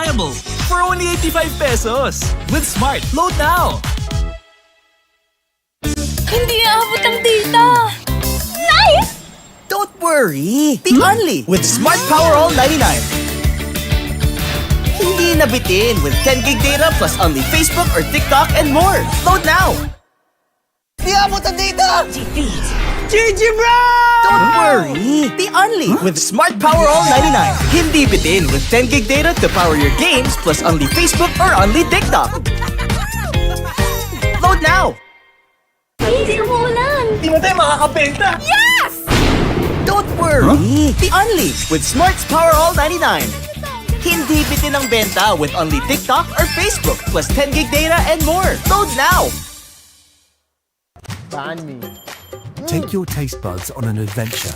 Reliable for only 85 pesos. With Smart, load now! Hindi aabot ang data. Nice! Don't worry! Be only with Smart Power All 99. Hindi nabitin with 10 gig data plus only Facebook or TikTok and more. Load now! Di abot ang data! GG bro! Don't worry! Be only with Smart Power All 99. Hindi bitin with 10 gig data to power your games plus only Facebook or only TikTok. Load now! Hindi umuulan. Di mo tayo makakabenta! Yes! Don't worry! Be only with Smart's Power All 99. Hindi bitin ang benta with only TikTok or Facebook plus 10 gig data and more. Load now! Take your taste buds on an adventure.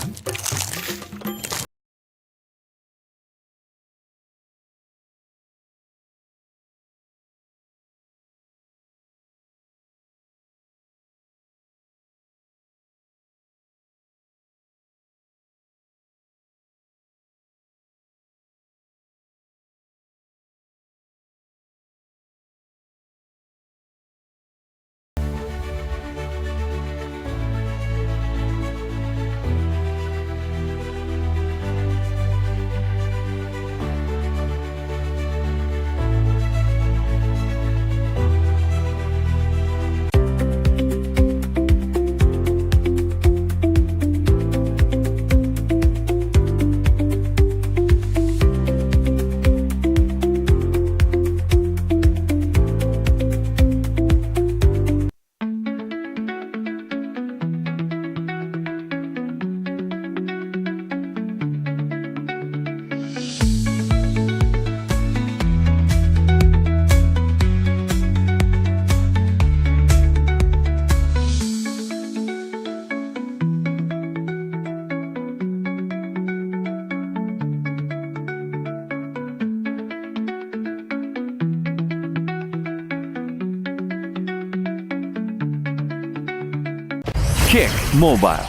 Kick Mobile.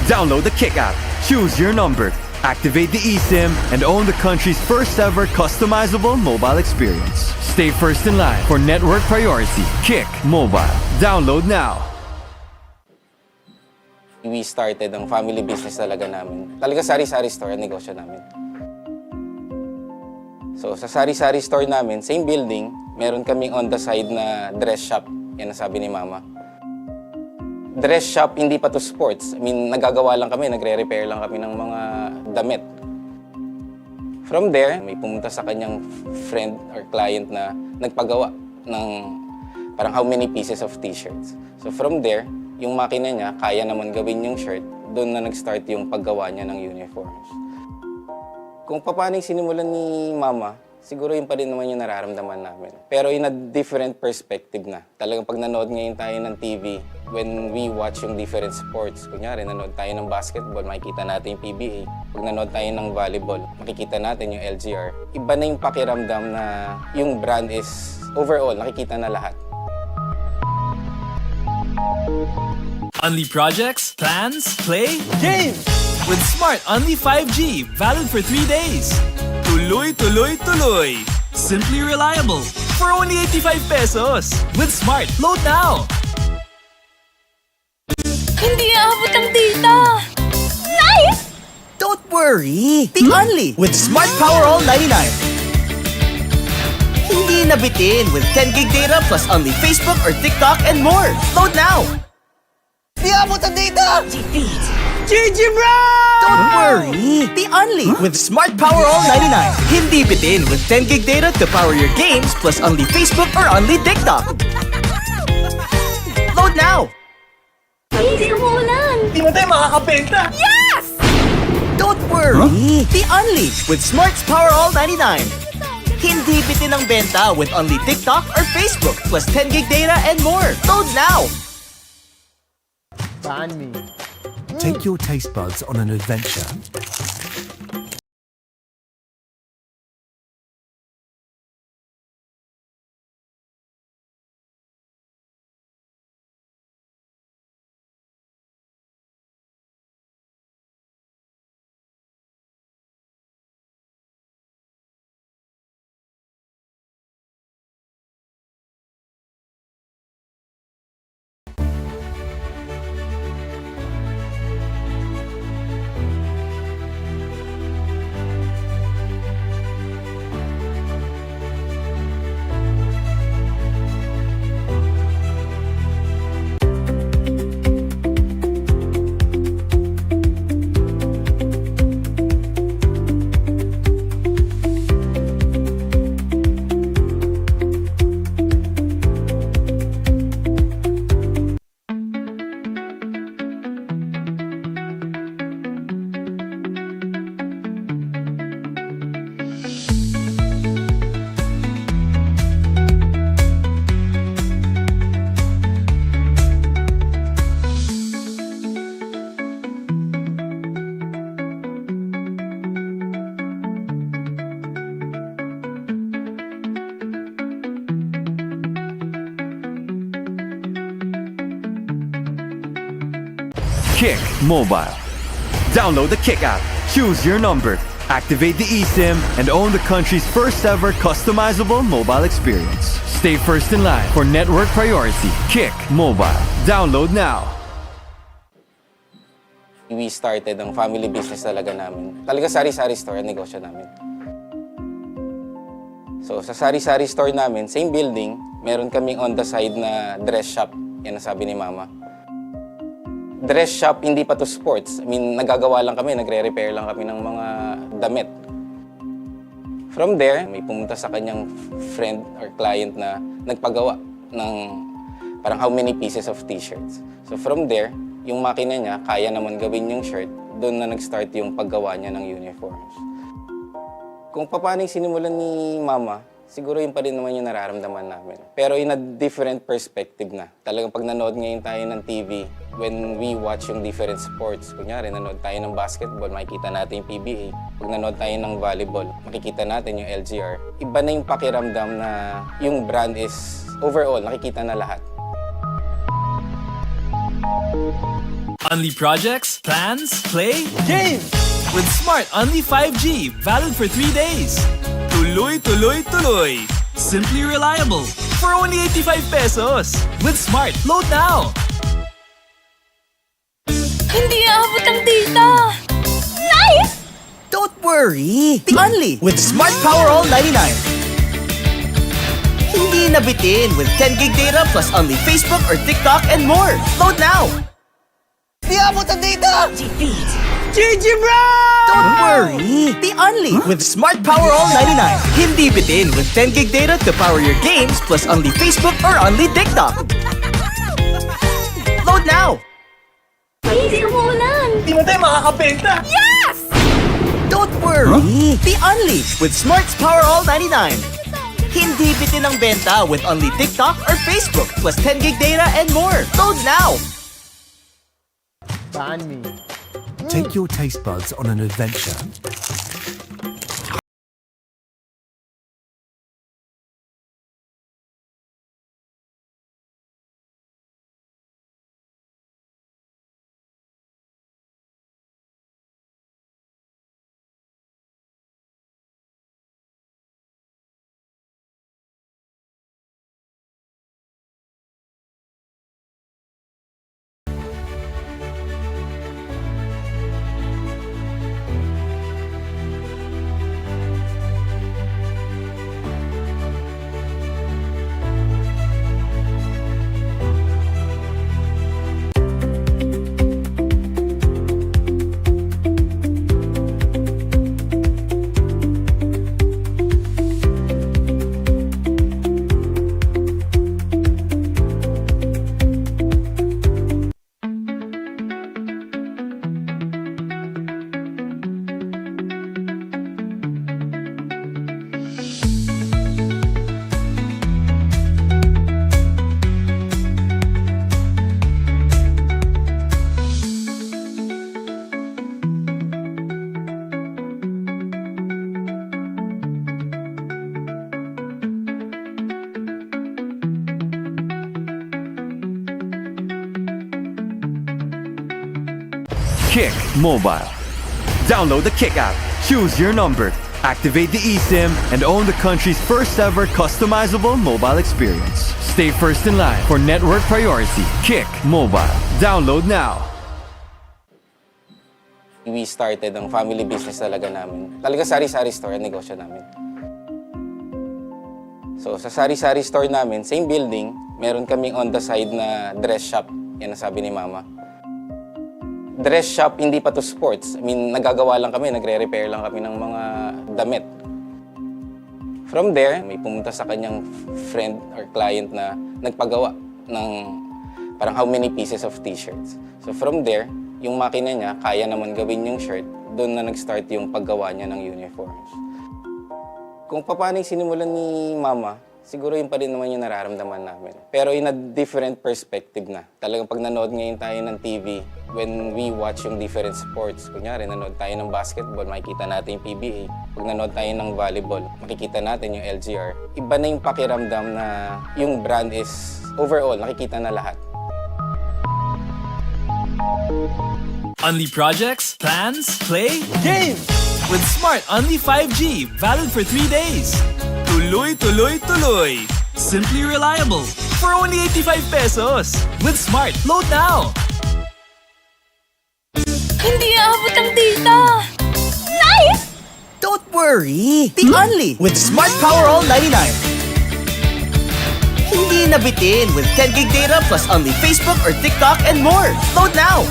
Download the Kick app, choose your number, activate the eSIM, and own the country's first ever customizable mobile experience. Stay first in line for network priority. Kick Mobile. Download now. We started ang family business talaga namin. Talaga sari-sari store ang negosyo namin. So sa sari-sari store namin, same building, meron kaming on the side na dress shop. Yan ang sabi ni Mama. Dress shop, hindi pa to sports. I mean, nagagawa lang kami, nagre-repair lang kami ng mga damit. From there, may pumunta sa kanyang friend or client na nagpagawa ng parang how many pieces of t-shirts. So from there, yung makina niya, kaya naman gawin yung shirt, doon na nag-start yung paggawa niya ng uniforms. Kung paano yung sinimulan ni Mama, siguro yun pa rin naman yung nararamdaman namin. Pero in a different perspective na. Talagang pag nanood ngayon tayo ng TV, when we watch yung different sports, kunyari nanood tayo ng basketball, makikita natin yung PBA. Pag nanood tayo ng volleyball, makikita natin yung LGR. Iba na yung pakiramdam na yung brand is overall, nakikita na lahat. Only projects, plans, play, games! With Smart Only 5G, valid for 3 days. Tuloy, tuloy, tuloy! Simply reliable for only 85 pesos. With Smart, load now! Hindi aabot ang data. Nice! Don't worry! Be only with Smart Power All 99. Hindi nabitin with 10 gig data plus only Facebook or TikTok and more. Load now! Di abot ang data! GG bro! Don't worry! Be only with Smart Power All 99. Hindi bitin with 10 gig data to power your games plus only Facebook or only TikTok. Load now! Hindi umuulan. Di mo tayo makakabenta! Yes! Don't worry! Be only with Smart's Power All 99. Hindi bitin ang benta with only TikTok or Facebook plus 10 gig data and more. Load now! Take your taste buds on an adventure. Kick Mobile. Download the Kick app, choose your number, activate the eSIM, and own the country's first ever customizable mobile experience. Stay first in line for network priority. Kick Mobile. Download now. We started ang family business talaga namin. Talaga sari-sari store ang negosyo namin. So sa sari-sari store namin, same building, meron kaming on the side na dress shop. Yan ang sabi ni Mama. Dress shop, hindi pa to sports. I mean, nagagawa lang kami, nagre-repair lang kami ng mga damit. From there, may pumunta sa kanyang friend or client na nagpagawa ng parang how many pieces of t-shirts. So from there, yung makina niya, kaya naman gawin yung shirt, doon na nag-start yung paggawa niya ng uniforms. Kung paano yung sinimulan ni Mama, siguro yun pa rin naman yung nararamdaman namin. Pero in a different perspective na. Talagang pag nanood ngayon tayo ng TV, when we watch yung different sports, kunyari nanood tayo ng basketball, makikita natin yung PBA. Pag nanood tayo ng volleyball, makikita natin yung LGR. Iba na yung pakiramdam na yung brand is overall, nakikita na lahat. Only projects, plans, play, game! With Smart Only 5G, valid for 3 days. Tuloy, tuloy, tuloy. Simply reliable. For only 85 pesos. With Smart, load now. Hindi aabot ang data. Nice! Don't worry! The Only with Smart Power All 99. Hindi nabitin with 10 gig data plus only Facebook or TikTok and more. Load now! Di abot ang data! GG bro! Don't worry! The Only with Smart Power All 99. Hindi bitin with 10 gig data to power your games plus only Facebook or only TikTok. Load now! Please, umuulan. Di mo tayo makakabenta! Yes! Don't worry! The Only with Smart's Power All 99. Hindi bitin ang benta with only TikTok or Facebook plus 10 gig data and more. Load now! Take your taste buds on an adventure. Kick Mobile. Download the Kick app, choose your number, activate the eSIM, and own the country's first ever customizable mobile experience. Stay first in line for network priority. Kick Mobile. Download now. We started ang family business talaga namin. Talaga sari-sari store ang negosyo namin. So sa sari-sari store namin, same building, meron kaming on the side na dress shop. Yan ang sabi ni Mama. Dress shop, hindi pa to sports. I mean, nagagawa lang kami, nagre-repair lang kami ng mga damit. From there, may pumunta sa kanyang friend or client na nagpagawa ng parang how many pieces of t-shirts. So from there, yung makina niya, kaya naman gawin yung shirt, doon na nag-start yung paggawa niya ng uniforms. Kung paano yung sinimulan ni Mama, siguro yun pa rin naman yung nararamdaman namin. Pero in a different perspective na. Talagang pag nanood ngayon tayo ng TV, when we watch yung different sports, kunyari nanood tayo ng basketball, makikita natin yung PBA. Pag nanood tayo ng volleyball, makikita natin yung LGR. Iba na yung pakiramdam na yung brand is overall, nakikita na lahat. Only projects, plans, play, games! With Smart Only 5G, valid for 3 days. Tuloy, tuloy, tuloy. Simply reliable. For only 85 pesos. With Smart, load now! Hindi aabot ang data. Nice! Don't worry! The Only with Smart Power All 99. Hindi nabitin with 10 gig data plus only Facebook or TikTok and more. Load now!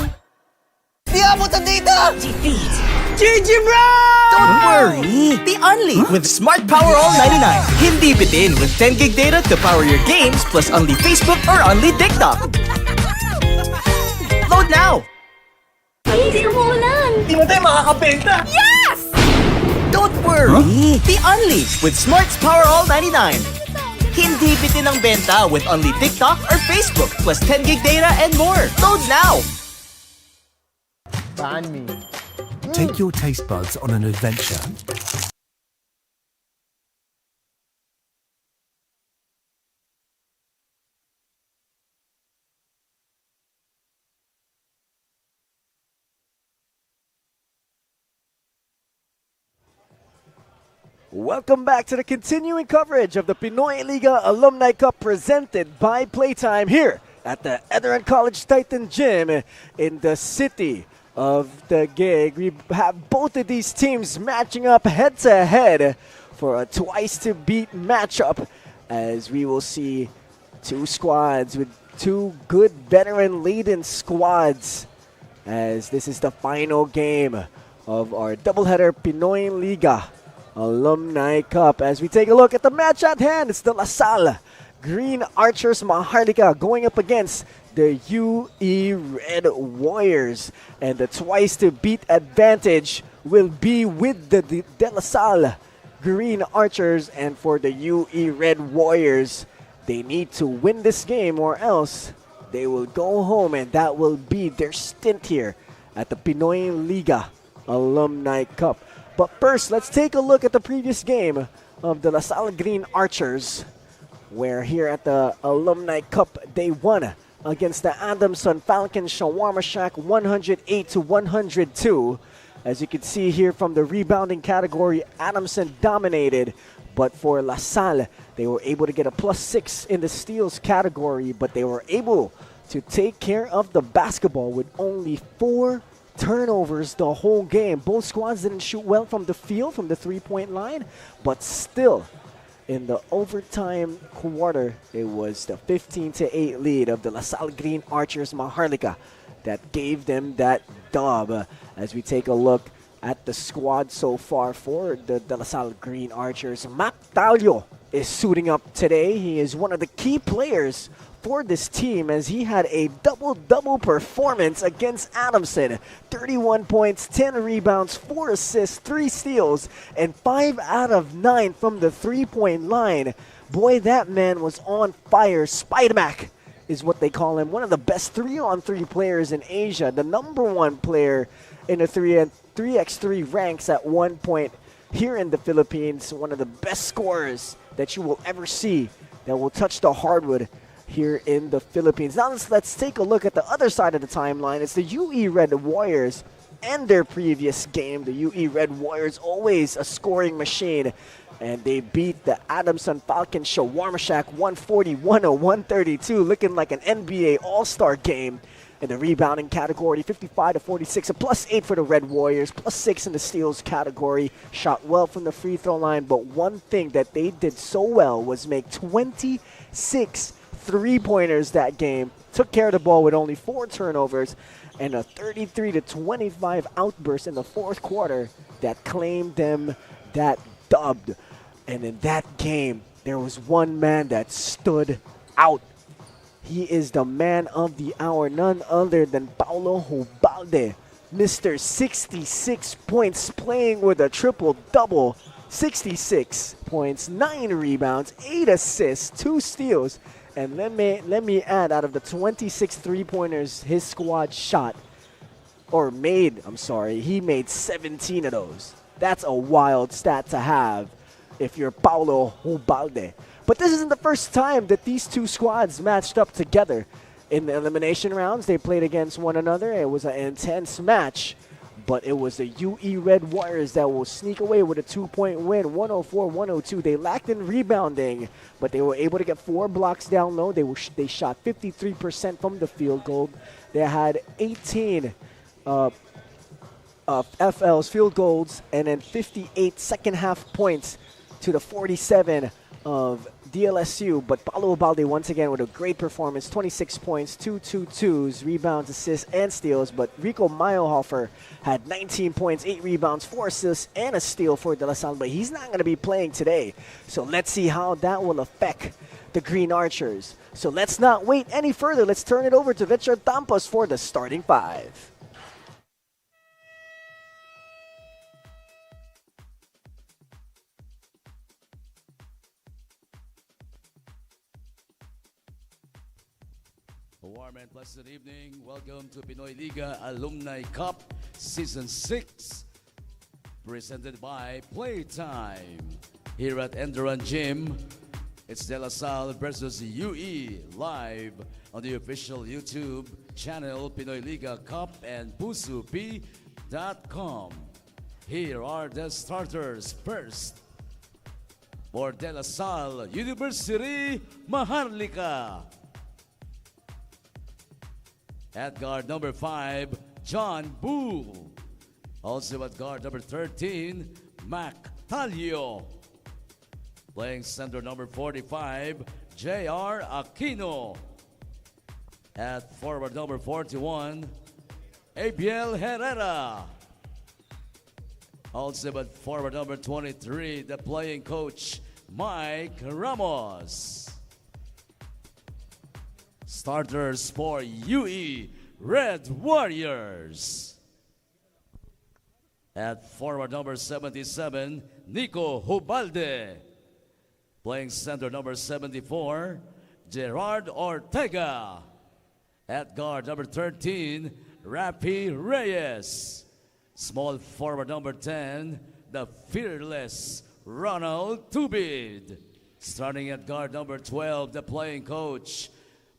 Di abot ang data! Defeat. GG bro! Don't worry! The Only with Smart Power All 99. Hindi bitin with 10 gig data to power your games plus only Facebook or only TikTok. Load now! Please, umuulan. Di mo tayo makakabenta! Yes! Don't worry! The Only with Smart's Power All 99. Hindi bitin ang benta with only TikTok or Facebook plus 10 gig data and more. Load now! Take your taste buds on an adventure. Welcome back to the continuing coverage of the Pinoyliga Alumni Cup presented by Playtime here at the ENDERUN College Titan Gym in the city of the gig. We have both of these teams matching up head-to-head for a twice-to-beat matchup, as we will see two squads with two good veteran-laden squads, as this is the final game of our doubleheader Pinoyliga Alumni Cup. As we take a look at the match at hand, it's the Salle Green Archers Maharlika going up against the UE Red Warriors, and the twice to beat advantage will be with the De La Salle Green Archers, and for the UE Red Warriors, they need to win this game or else they will go home, and that will be their stint here at the Pinoyliga Alumni Cup. But first, let's take a look at the previous game of the La Salle Green Archers, where here at the Alumni Cup, they won against the Adamson Falcon Shawarma Shack 108-102. As you can see here from the rebounding category, Adamson dominated. But for La Salle, they were able to get a +6 in the steals category, but they were able to take care of the basketball with only 4 turnovers the whole game. Both squads didn't shoot well from the field, from the three-point line, but still, in the overtime quarter, it was the 15-8 lead of the La Salle Green Archers Maharlika that gave them that dub. As we take a look at the squad so far for the La Salle Green Archers, Mac Talio is suiting up today. He is one of the key players for this team, as he had a double-double performance against Adamson. 31 points, 10 rebounds, 4 assists, 3 steals, and 5 out of 9 from the three-point line. Boy, that man was on fire. Spider-Mac is what they call him. One of the best 3-on-3 players in Asia. The #1 player in the 3x3 ranks at one point here in the Philippines. One of the best scorers that you will ever see that will touch the hardwood here in the Philippines. Now let's take a look at the other side of the timeline. It's the UE Red Warriors and their previous game. The UE Red Warriors, always a scoring machine, and they beat the Adamson Falcon Shawarma Shack 141-132, looking like an NBA All-Star game. In the rebounding category, 55-46, a +8 for the Red Warriors, +6 in the steals category. Shot well from the free throw line, but one thing that they did so well was make 26 three-pointers that game. Took care of the ball with only 4 turnovers and a 33-25 outburst in the fourth quarter that claimed them that dub. And in that game, there was one man that stood out. He is the man of the hour, none other than Paulo Hubalde. Mr. 66 points, playing with a triple-double. 66 points, 9 rebounds, 8 assists, 2 steals. And let me add, out of the 26 three-pointers his squad shot, or made, I'm sorry, he made 17 of those. That's a wild stat to have if you're Paulo Hubalde. But this isn't the first time that these two squads matched up together. In the elimination rounds, they played against one another. It was an intense match, but it was the UE Red Warriors that will sneak away with a 2-point win, 104-102. They lacked in rebounding, but they were able to get 4 blocks down low. They shot 53% from the field goal. They had 18 FL's field goals and then 58 second half points to the 47 of DLSU, but Paulo Ubalde once again with a great performance, 26 points, 2 rebounds, assists, and steals. But Rico Mayhofer had 19 points, 8 rebounds, 4 assists, and a steal for De La Salle, but he's not going to be playing today. So let's see how that will affect the Green Archers. So let's not wait any further. Let's turn it over to Richard Tampos for the starting 5. A warm and pleasant evening. Welcome to Pinoyliga Alumni Cup Season 6, presented by Playtime. Here at ENDERUN Gym, it's De La Salle versus UE live on the official YouTube channel Pinoyliga Cup and pusup.com. Here are the starters. First, for De La Salle University, Maharlika. At guard number 5, John Boo. Also at guard number 13, Mac Talio. Playing center number 45, J.R. Aquino. At forward number 41, Abiel Herrera. Also at forward number 23, the playing coach, Mike Ramos. Starters for UE Red Warriors. At forward number 77, Nico Hubalde. Playing center number 74, Gerard Ortega. At guard number 13, Rafi Reyes. Small forward number 10, the fearless Ronald Tubid. Starting at guard number 12, the playing coach,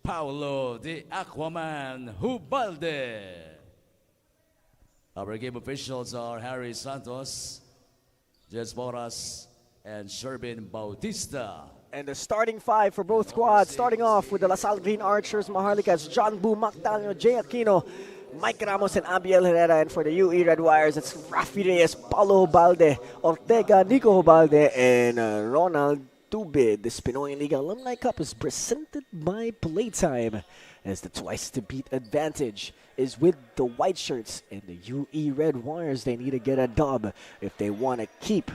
Paulo the Aquaman Hubalde. Our game officials are Harry Santos, Jess Boras, and Sherbin Bautista. And the starting 5 for both squads, starting off with the La Salle Green Archers, Maharlika, John Boo, Mactalio, Jay Aquino, Mike Ramos, and Abiel Herrera. And for the UE Red Warriors, it's Rafi Reyes, Paulo Hubalde, Ortega, Nico Hubalde, and Ronald Tubid. The Pinoyliga Alumni Cup is presented by Playtime, as the twice-to-beat advantage is with the white shirts, and the UE Red Warriors, they need to get a dub if they want to keep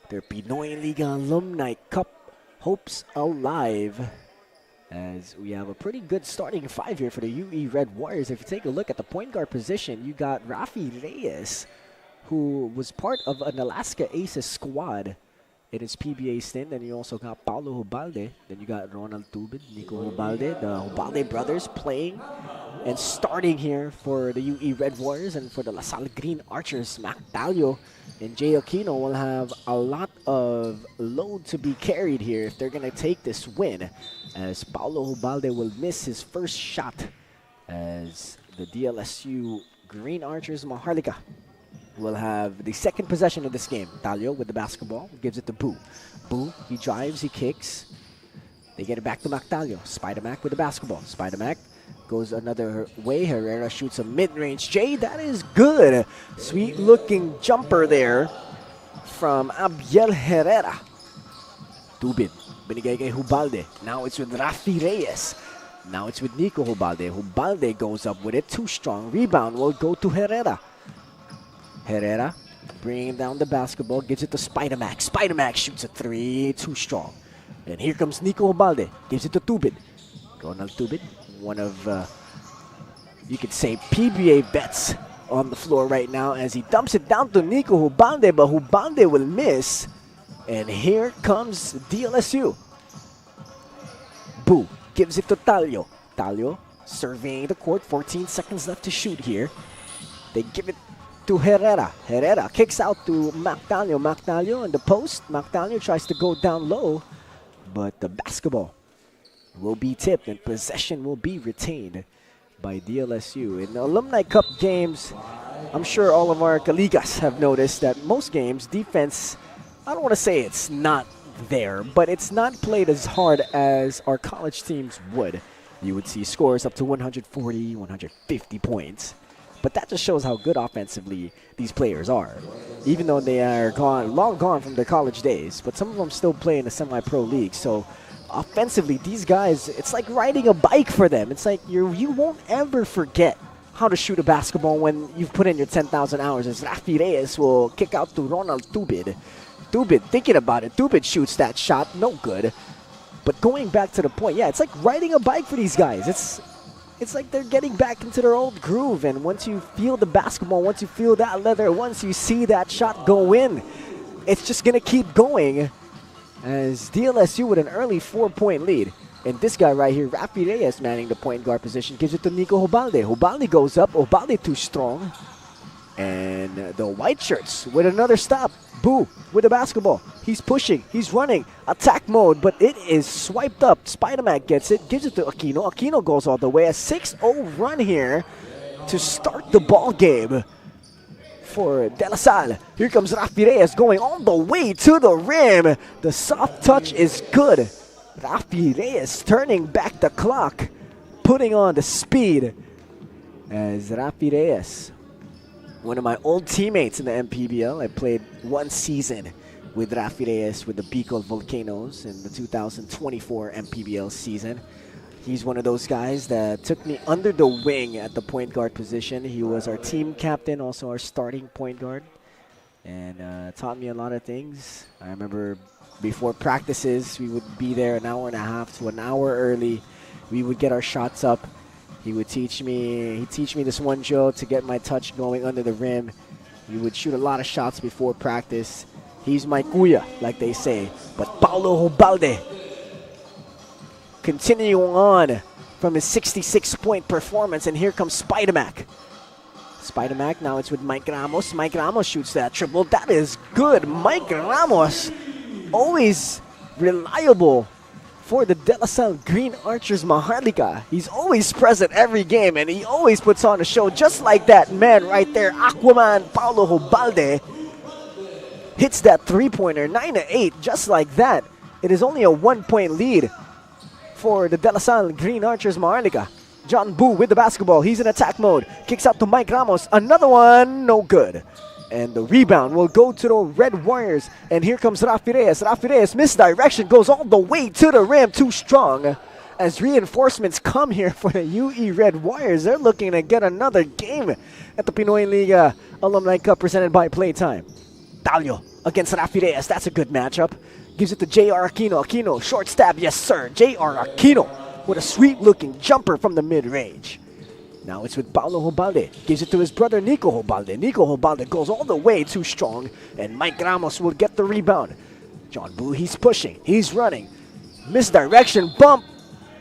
their Pinoyliga Alumni Cup hopes alive, as we have a pretty good starting 5 here for the UE Red Warriors. If you take a look at the point guard position, you got Rafi Reyes, who was part of an Alaska Aces squad in his PBA stint. Then you also got Paulo Hubalde. Then you got Ronald Tubid, Nico Hubalde, the Hubalde brothers playing and starting here for the UE Red Warriors. And for the La Salle Green Archers, Mac Talio and Jay Aquino will have a lot of load to be carried here if they're going to take this win, as Paulo Hubalde will miss his first shot, as the DLSU Green Archers Maharlika will have the second possession of this game. Talio with the basketball, gives it to Boo. Boo, he drives, he kicks. They get it back to Mac Talio. Spider-Mac with the basketball. Spider-Mac goes another way. Herrera shoots a mid-range J. That is good. Sweet-looking jumper there from Abiel Herrera. Tubid, binigay kay Hubalde. Now it's with Rafi Reyes. Now it's with Nico Hubalde. Hubalde goes up with it. Too strong. Rebound will go to Herrera. Herrera bringing down the basketball, gives it to Spider-Mac. Spider-Mac shoots a 3, too strong. And here comes Nico Hubalde, gives it to Tubid. Ronald Tubid, one of, you could say, PBA bets on the floor right now, as he dumps it down to Nico Hubalde, but Hubalde will miss. And here comes DLSU. Boo gives it to Talio. Talio surveying the court, 14 seconds left to shoot here. They give it to Herrera. Herrera kicks out to Mactalio. Mactalio in the post. Mactalio tries to go down low, but the basketball will be tipped and possession will be retained by DLSU. In the Alumni Cup games, I'm sure all of our Kaligas have noticed that most games, defense, I don't want to say it's not there, but it's not played as hard as our college teams would. You would see scores up to 140, 150 points. But that just shows how good offensively these players are. Even though they are long gone from their college days, but some of them still play in the semi-pro league. So offensively, these guys, it's like riding a bike for them. It's like you won't ever forget how to shoot a basketball when you've put in your 10,000 hours. As Rafi Reyes will kick out to Ronald Tubid. Tubid, thinking about it, Tubid shoots that shot, no good. But going back to the point, yeah, it's like riding a bike for these guys. It's like they're getting back into their old groove, and once you feel the basketball, once you feel that leather, once you see that shot go in, it's just going to keep going as DLSU with an early 4-point lead. And this guy right here, Rafi Reyes, manning the point guard position, gives it to Nico Hobalde. Hobalde goes up, Hobalde too strong. And the white shirts with another stop. Boo with the basketball. He's pushing. He's running. Attack mode, but it is swiped up. Spider-Man gets it. Gives it to Aquino. Aquino goes all the way. A 6-0 run here to start the ball game for De La Salle. Here comes Rafi Reyes going all the way to the rim. The soft touch is good. Rafi Reyes turning back the clock. Putting on the speed as Rafi Reyes, one of my old teammates in the MPBL. I played one season with Rafi Reyes with the Bicol Volcanoes in the 2024 MPBL season. He's one of those guys that took me under the wing at the point guard position. He was our team captain, also our starting point guard, and taught me a lot of things. I remember before practices, we would be there an hour and a half to an hour early. We would get our shots up. He'd teach me this one drill to get my touch going under the rim. We would shoot a lot of shots before practice. He's my kuya, like they say. But Paulo Hobalde, continuing on from his 66-point performance, and here comes Spider-Mac. Spider-Mac, now it's with Mike Ramos. Mike Ramos shoots that triple. That is good. Mike Ramos, always reliable for the De La Salle Green Archers Maharlika. He's always present every game, and he always puts on a show just like that man right there. Aquaman Paulo Hobalde hits that three-pointer, 9-8, just like that. It is only a 1-point lead for the De La Salle Green Archers Maharlika. John Boo with the basketball. He's in attack mode. Kicks out to Mike Ramos. Another one, no good. And the rebound will go to the Red Warriors. And here comes Rafi Reyes. Rafi Reyes, misdirection, goes all the way to the rim. Too strong. As reinforcements come here for the UE Red Warriors. They're looking to get another game at the Pinoyliga Alumni Cup presented by Playtime. Talio against Rafi Reyes. That's a good matchup. Gives it to J.R. Aquino. Aquino, short stab. Yes, sir. J.R. Aquino with a sweet-looking jumper from the mid-range. Now it's with Paulo Hobalde. Gives it to his brother Nico Hobalde. Nico Hobalde goes all the way too strong, and Mike Ramos will get the rebound. John Boo, he's pushing. He's running. Misdirection, bump,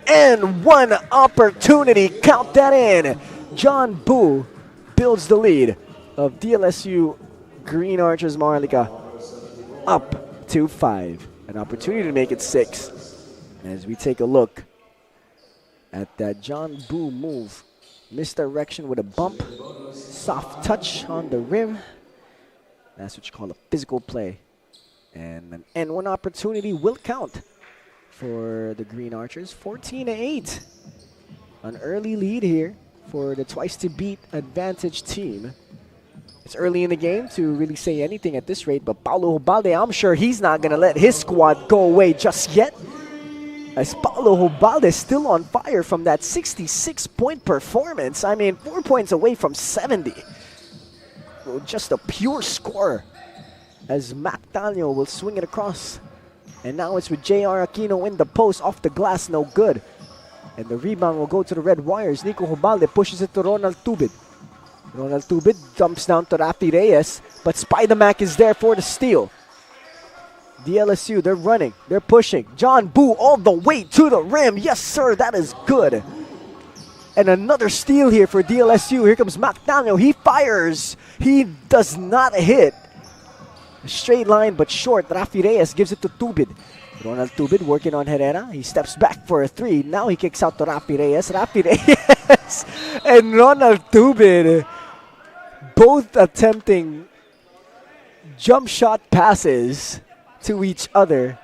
and one opportunity. Count that in. John Boo builds the lead of DLSU Green Archers Maharlika up to 5. An opportunity to make it 6. As we take a look at that John Boo move. Misdirection with a bump. Soft touch on the rim. That's what you call a physical play. And an N1 opportunity will count for the Green Archers. 14-8. An early lead here for the twice-to-beat advantage team. It's early in the game to really say anything at this rate, but Paulo Hobalde, I'm sure he's not going to let his squad go away just yet. As Paulo Hobalde is still on fire from that 66-point performance. I mean, 4 points away from 70. Well, just a pure scorer. As Mac Daniel will swing it across. And now it's with J.R. Aquino in the post, off the glass, no good. And the rebound will go to the Red Warriors. Nico Hobalde pushes it to Ronald Tubid. Ronald Tubid dumps down to Rafi Reyes, but Spider-Mac is there for the steal. DLSU, they're running, they're pushing. John Boo all the way to the rim. Yes, sir, that is good. And another steal here for DLSU. Here comes McDaniel. He fires. He does not hit. A straight line but short. Rafi Reyes gives it to Tubid. Ronald Tubid working on Herrera. He steps back for a 3. Now he kicks out to Rafi Reyes. Rafi Reyes and Ronald Tubid both attempting jump shot passes to each other.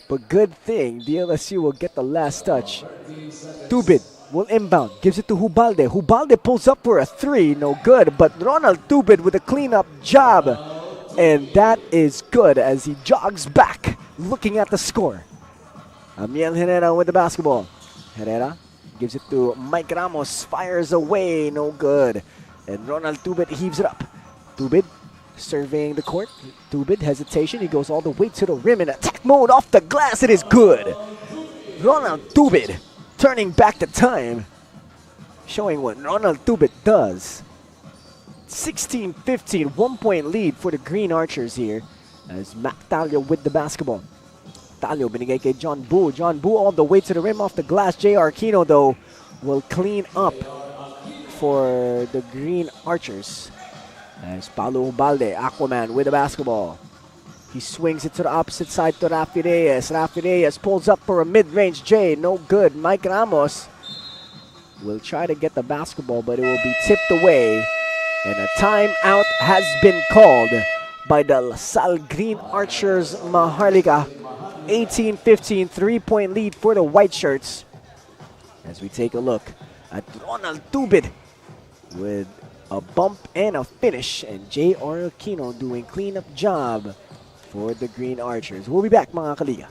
But good thing DLSU will get the last touch. Tubid will inbound. Gives it to Hubalde. Hubalde pulls up for a 3. No good. But Ronald Tubid with a cleanup job. And that is good as he jogs back looking at the score. Amiel Herrera with the basketball. Herrera gives it to Mike Ramos. Fires away. No good. And Ronald Tubid heaves it up. Tubid surveying the court. Tubid hesitation. He goes all the way to the rim in attack mode off the glass. It is good. Ronald Tubid turning back the time. Showing what Ronald Tubid does. 16-15, 1-point lead for the Green Archers here as Mac Talio with the basketball. Talio binigay kay John Boo. John Boo all the way to the rim off the glass. J.R. Aquino though will clean up for the Green Archers as Paulo Ubalde, Aquaman with the basketball. He swings it to the opposite side to Rafi Reyes. Rafi Reyes pulls up for a mid-range J. No good. Mike Ramos will try to get the basketball, but it will be tipped away. And a timeout has been called by the LaSalle Green Archers Maharlika. 18-15, 3-point lead for the White Shirts. As we take a look at Ronald Tubid with a bump and a finish. And J.R. Aquino doing cleanup job for the Green Archers. We'll be back mga kaliga.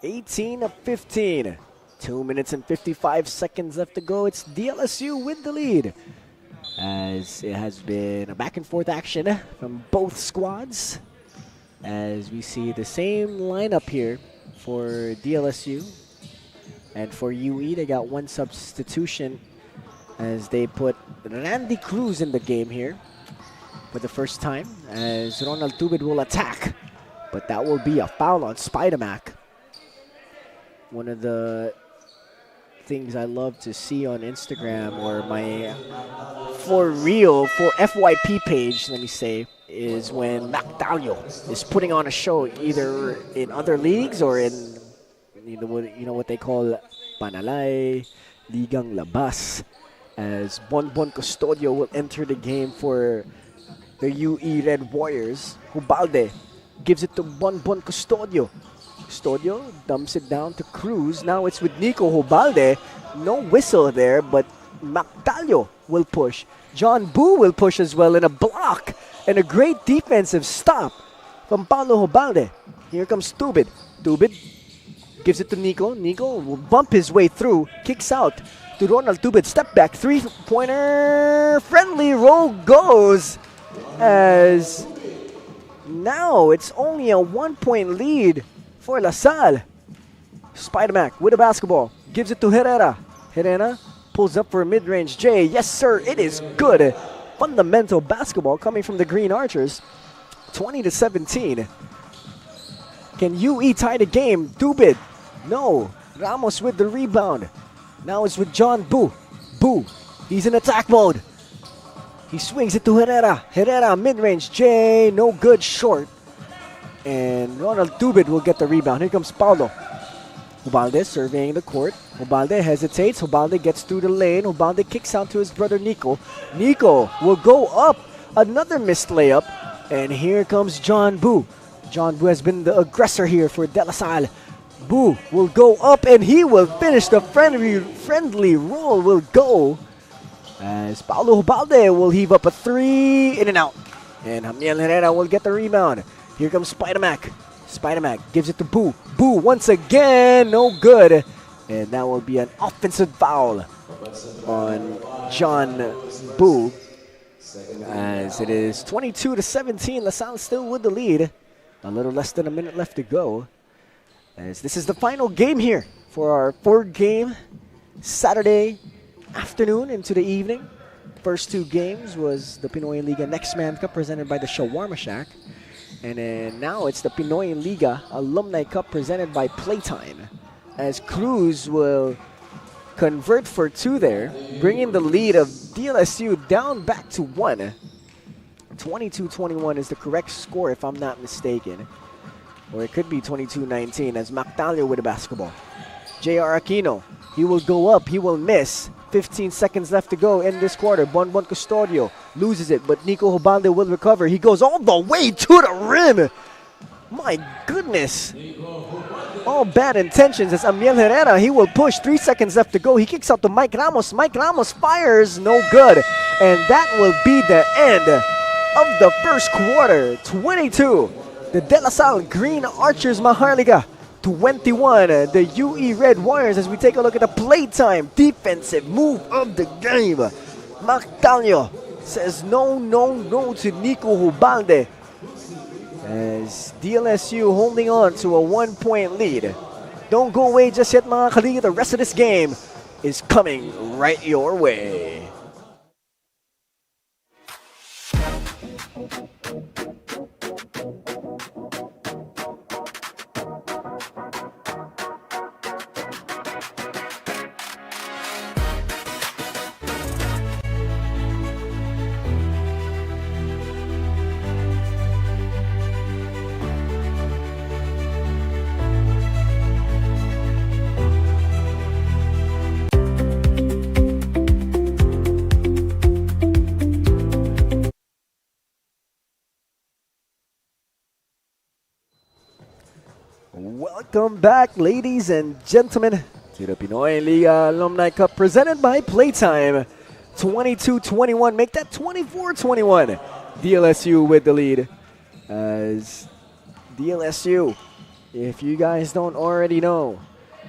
(18-15). 2 minutes and 55 seconds left to go. It's DLSU with the lead. As it has been a back and forth action from both squads. As we see the same lineup here for DLSU. And for UE, they got one substitution as they put Randy Cruz in the game here for the first time. As Ronald Tubid will attack. But that will be a foul on Spidermac. One of the things I love to see on Instagram or my for FYP page, let me say, is when Mac Talio is putting on a show either in other leagues or in you know what they call Panalay, Ligang Labas, as Bonbon Custodio will enter the game for the UE Red Warriors. Hubalde gives it to Bonbon Custodio. Custodio dumps it down to Cruz. Now it's with Nico Hubalde. No whistle there, but Mactalio will push. John Boo will push as well in a block. And a great defensive stop from Paulo Hubalde. Here comes Tubid. Tubid gives it to Nico. Nico will bump his way through. Kicks out to Ronald Tubid. Step back. 3-pointer. Friendly roll goes. As now it's only a 1-point lead for LaSalle. Spidermac with the basketball. Gives it to Herrera. Herrera pulls up for a mid-range J. Yes, sir. It is good. Fundamental basketball coming from the Green Archers. 20-17. Can UE tie the game? Tubid. No. Ramos with the rebound. Now it's with John Boo. Boo. He's in attack mode. He swings it to Herrera. Herrera mid-range J. No good, short. And Ronald Tubid will get the rebound. Here comes Paulo. Hubalde surveying the court. Hubalde hesitates. Hubalde gets through the lane. Hubalde kicks out to his brother Nico. Nico will go up. Another missed layup. And here comes John Boo. John Boo has been the aggressor here for De La Salle. Boo will go up and he will finish. The friendly roll will go. As Paulo Hubalde will heave up a 3. In and out. And Jamiel Herrera will get the rebound. Here comes Spidermac. Spidermac gives it to Boo. Boo once again. No good. And that will be an offensive foul on John Boo. As it is 22-17, LaSalle still with the lead. A little less than a minute left to go. As this is the final game here for our 4-game Saturday afternoon into the evening. First 2 games was the Pinoyliga Next Man Cup presented by the Shawarma Shack. And then now it's the Pinoyliga Alumni Cup presented by Playtime. As Cruz will convert for 2 there, bringing the lead of DLSU down back to 1. 22-21 is the correct score if I'm not mistaken. Or it could be 22-19 as Mactalio with the basketball. J.R. Aquino, he will go up, he will miss. 15 seconds left to go in this quarter. Bonbon Custodio loses it, but Nico Hubalde will recover. He goes all the way to the rim. My goodness. All bad intentions as Amiel Herrera, he will push. 3 seconds left to go. He kicks out to Mike Ramos. Mike Ramos fires, no good. And that will be the end of the first quarter. 22. The De La Salle Green Archers Maharlika. 21. The UE Red Warriors as we take a look at the playtime defensive move of the game. Mactalio says no, no, no to Nico Hubalde. As DLSU holding on to a 1-point lead. Don't go away just yet, mga kaliga. The rest of this game is coming right your way. Welcome back, ladies and gentlemen, to the Pinoyliga Alumni Cup presented by Playtime. 22-21, make that 24-21. DLSU with the lead. As DLSU, if you guys don't already know,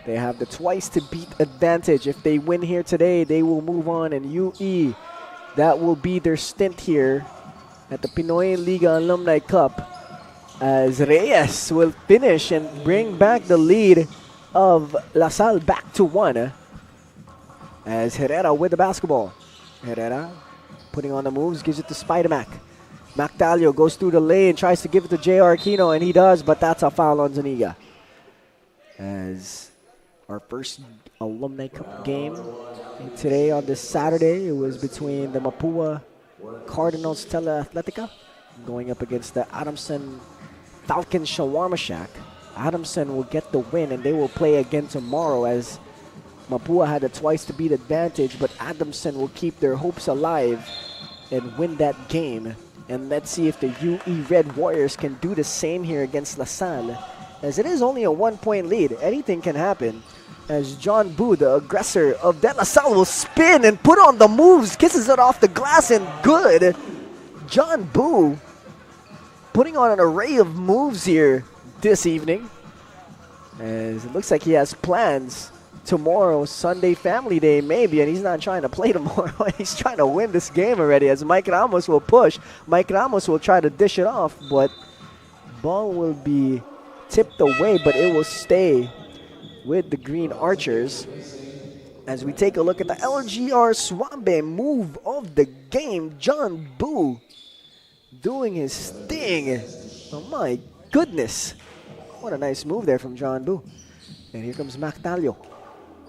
they have the twice to beat advantage. If they win here today, they will move on, and UE, that will be their stint here at the Pinoyliga Alumni Cup. As Reyes will finish and bring back the lead of LaSalle back to 1. As Herrera with the basketball. Herrera putting on the moves, gives it to Spider-Mac. Mactalio goes through the lane, tries to give it to J.R. Aquino, and he does, but that's a foul on Zuniga. As our first Alumni Cup game today on this Saturday, it was between the Mapua Cardinals Teleathletica going up against the Adamson Falcon Shawarma Shack. Adamson will get the win, and they will play again tomorrow as Mapua had a twice to beat advantage, but Adamson will keep their hopes alive and win that game. And let's see if the UE Red Warriors can do the same here against LaSalle, as it is only a 1-point lead. Anything can happen. As John Boo, the aggressor of De La Salle, will spin and put on the moves, kisses it off the glass, and good. John Boo putting on an array of moves here this evening, as it looks like he has plans tomorrow, Sunday Family Day maybe, and he's not trying to play tomorrow. He's trying to win this game already, as Mike Ramos will push. Mike Ramos will try to dish it off, but ball will be tipped away, but it will stay with the Green Archers. As we take a look at the LGR Swambe move of the game, John Boo doing his thing. Oh my goodness. What a nice move there from John Boo. And here comes Mactalio.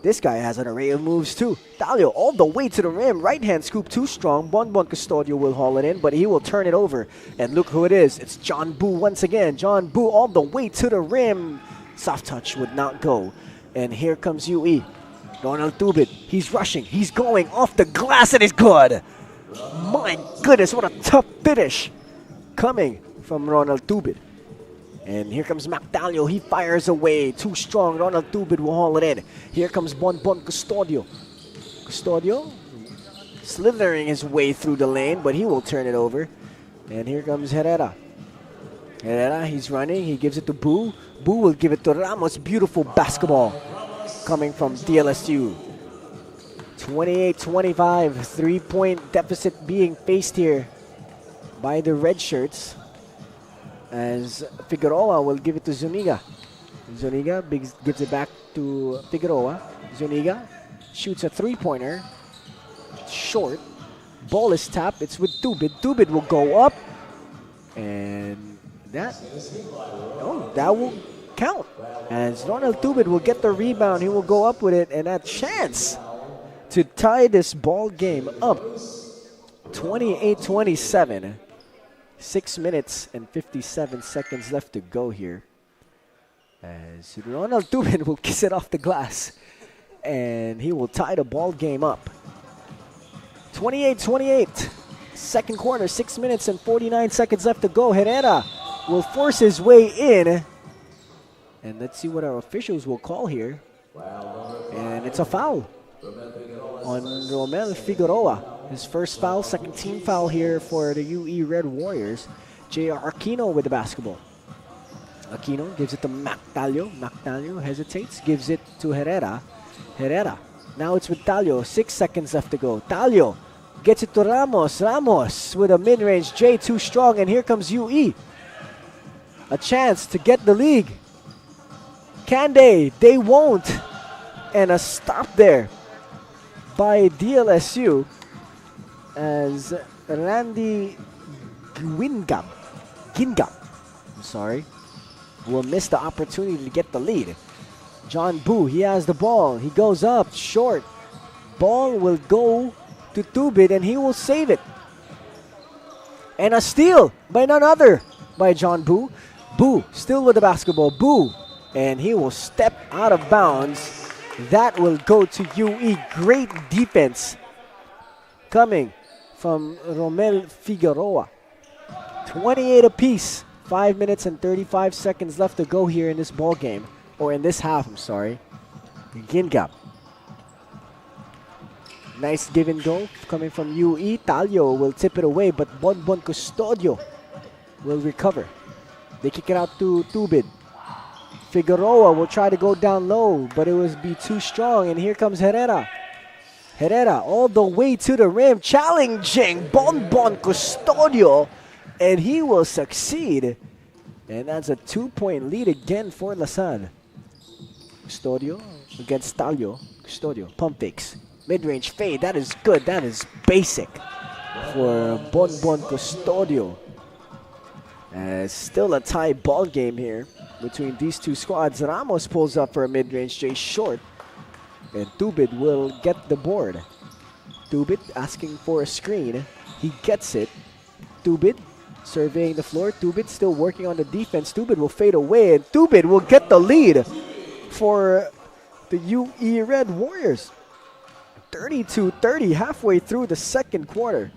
This guy has an array of moves too. Talio all the way to the rim. Right hand scoop too strong. Bonbon Custodio will haul it in, but he will turn it over. And look who it is. It's John Boo once again. John Boo all the way to the rim. Soft touch would not go. And here comes UE. Ronald Tubid. He's rushing. He's going off the glass, and it's good. My goodness, what a tough finish coming from Ronald Tubid. And here comes Mactalio. He fires away. Too strong. Ronald Tubid will haul it in. Here comes Bonbon Custodio. Custodio slithering his way through the lane, but he will turn it over. And here comes Herrera. Herrera, he's running. He gives it to Boo. Boo will give it to Ramos. Beautiful basketball coming from DLSU. 28-25, 3-point deficit being faced here by the red shirts, as Figueroa will give it to Zuniga. Zuniga gives it back to Figueroa. Zuniga shoots a three-pointer. Short. Ball is tapped. It's with Tubid. Tubid will go up. And that will count. As Ronald Tubid will get the rebound. He will go up with it. And a chance to tie this ball game up. 28-27. 6 minutes and 57 seconds left to go here. As Ronald Tubin will kiss it off the glass. And he will tie the ball game up. 28-28. Second quarter, 6 minutes and 49 seconds left to go. Herrera will force his way in. And let's see what our officials will call here. And it's a foul on Romel Figueroa. His first foul, second team foul here for the UE Red Warriors. J.R. Aquino with the basketball. Aquino gives it to Mactalio. Mactalio hesitates, gives it to Herrera. Herrera. Now it's with Talio. 6 seconds left to go. Talio gets it to Ramos. Ramos with a mid-range J, too strong. And here comes UE. A chance to get the league. Can they? They won't. And a stop there by DLSU. As Randy Gingam, I'm sorry, will miss the opportunity to get the lead. John Boo, he has the ball. He goes up, short. Ball will go to Tubid and he will save it. And a steal by none other by John Boo. Boo still with the basketball. Boo, and he will step out of bounds. That will go to UE. Great defense coming from Romel Figueroa. 28 apiece. 5 minutes and 35 seconds left to go here in this ball game. Or in this half, I'm sorry. Gingam. Nice give and go coming from UE. Talio will tip it away, but Bonbon Custodio will recover. They kick it out to Tubid. Figueroa will try to go down low, but it will be too strong. And here comes Herrera. Herrera all the way to the rim, challenging Bonbon Custodio, and he will succeed. And that's a 2-point lead again for LaSalle. Custodio against Talio. Custodio, pump fakes. Mid-range fade, that is good, that is basic for Bonbon Custodio. Still a tie ball game here between these two squads. Ramos pulls up for a mid-range J short. And Tubid will get the board. Tubid asking for a screen. He gets it. Tubid surveying the floor. Tubid still working on the defense. Tubid will fade away and Tubid will get the lead for the UE Red Warriors. 32-30 halfway through the second quarter.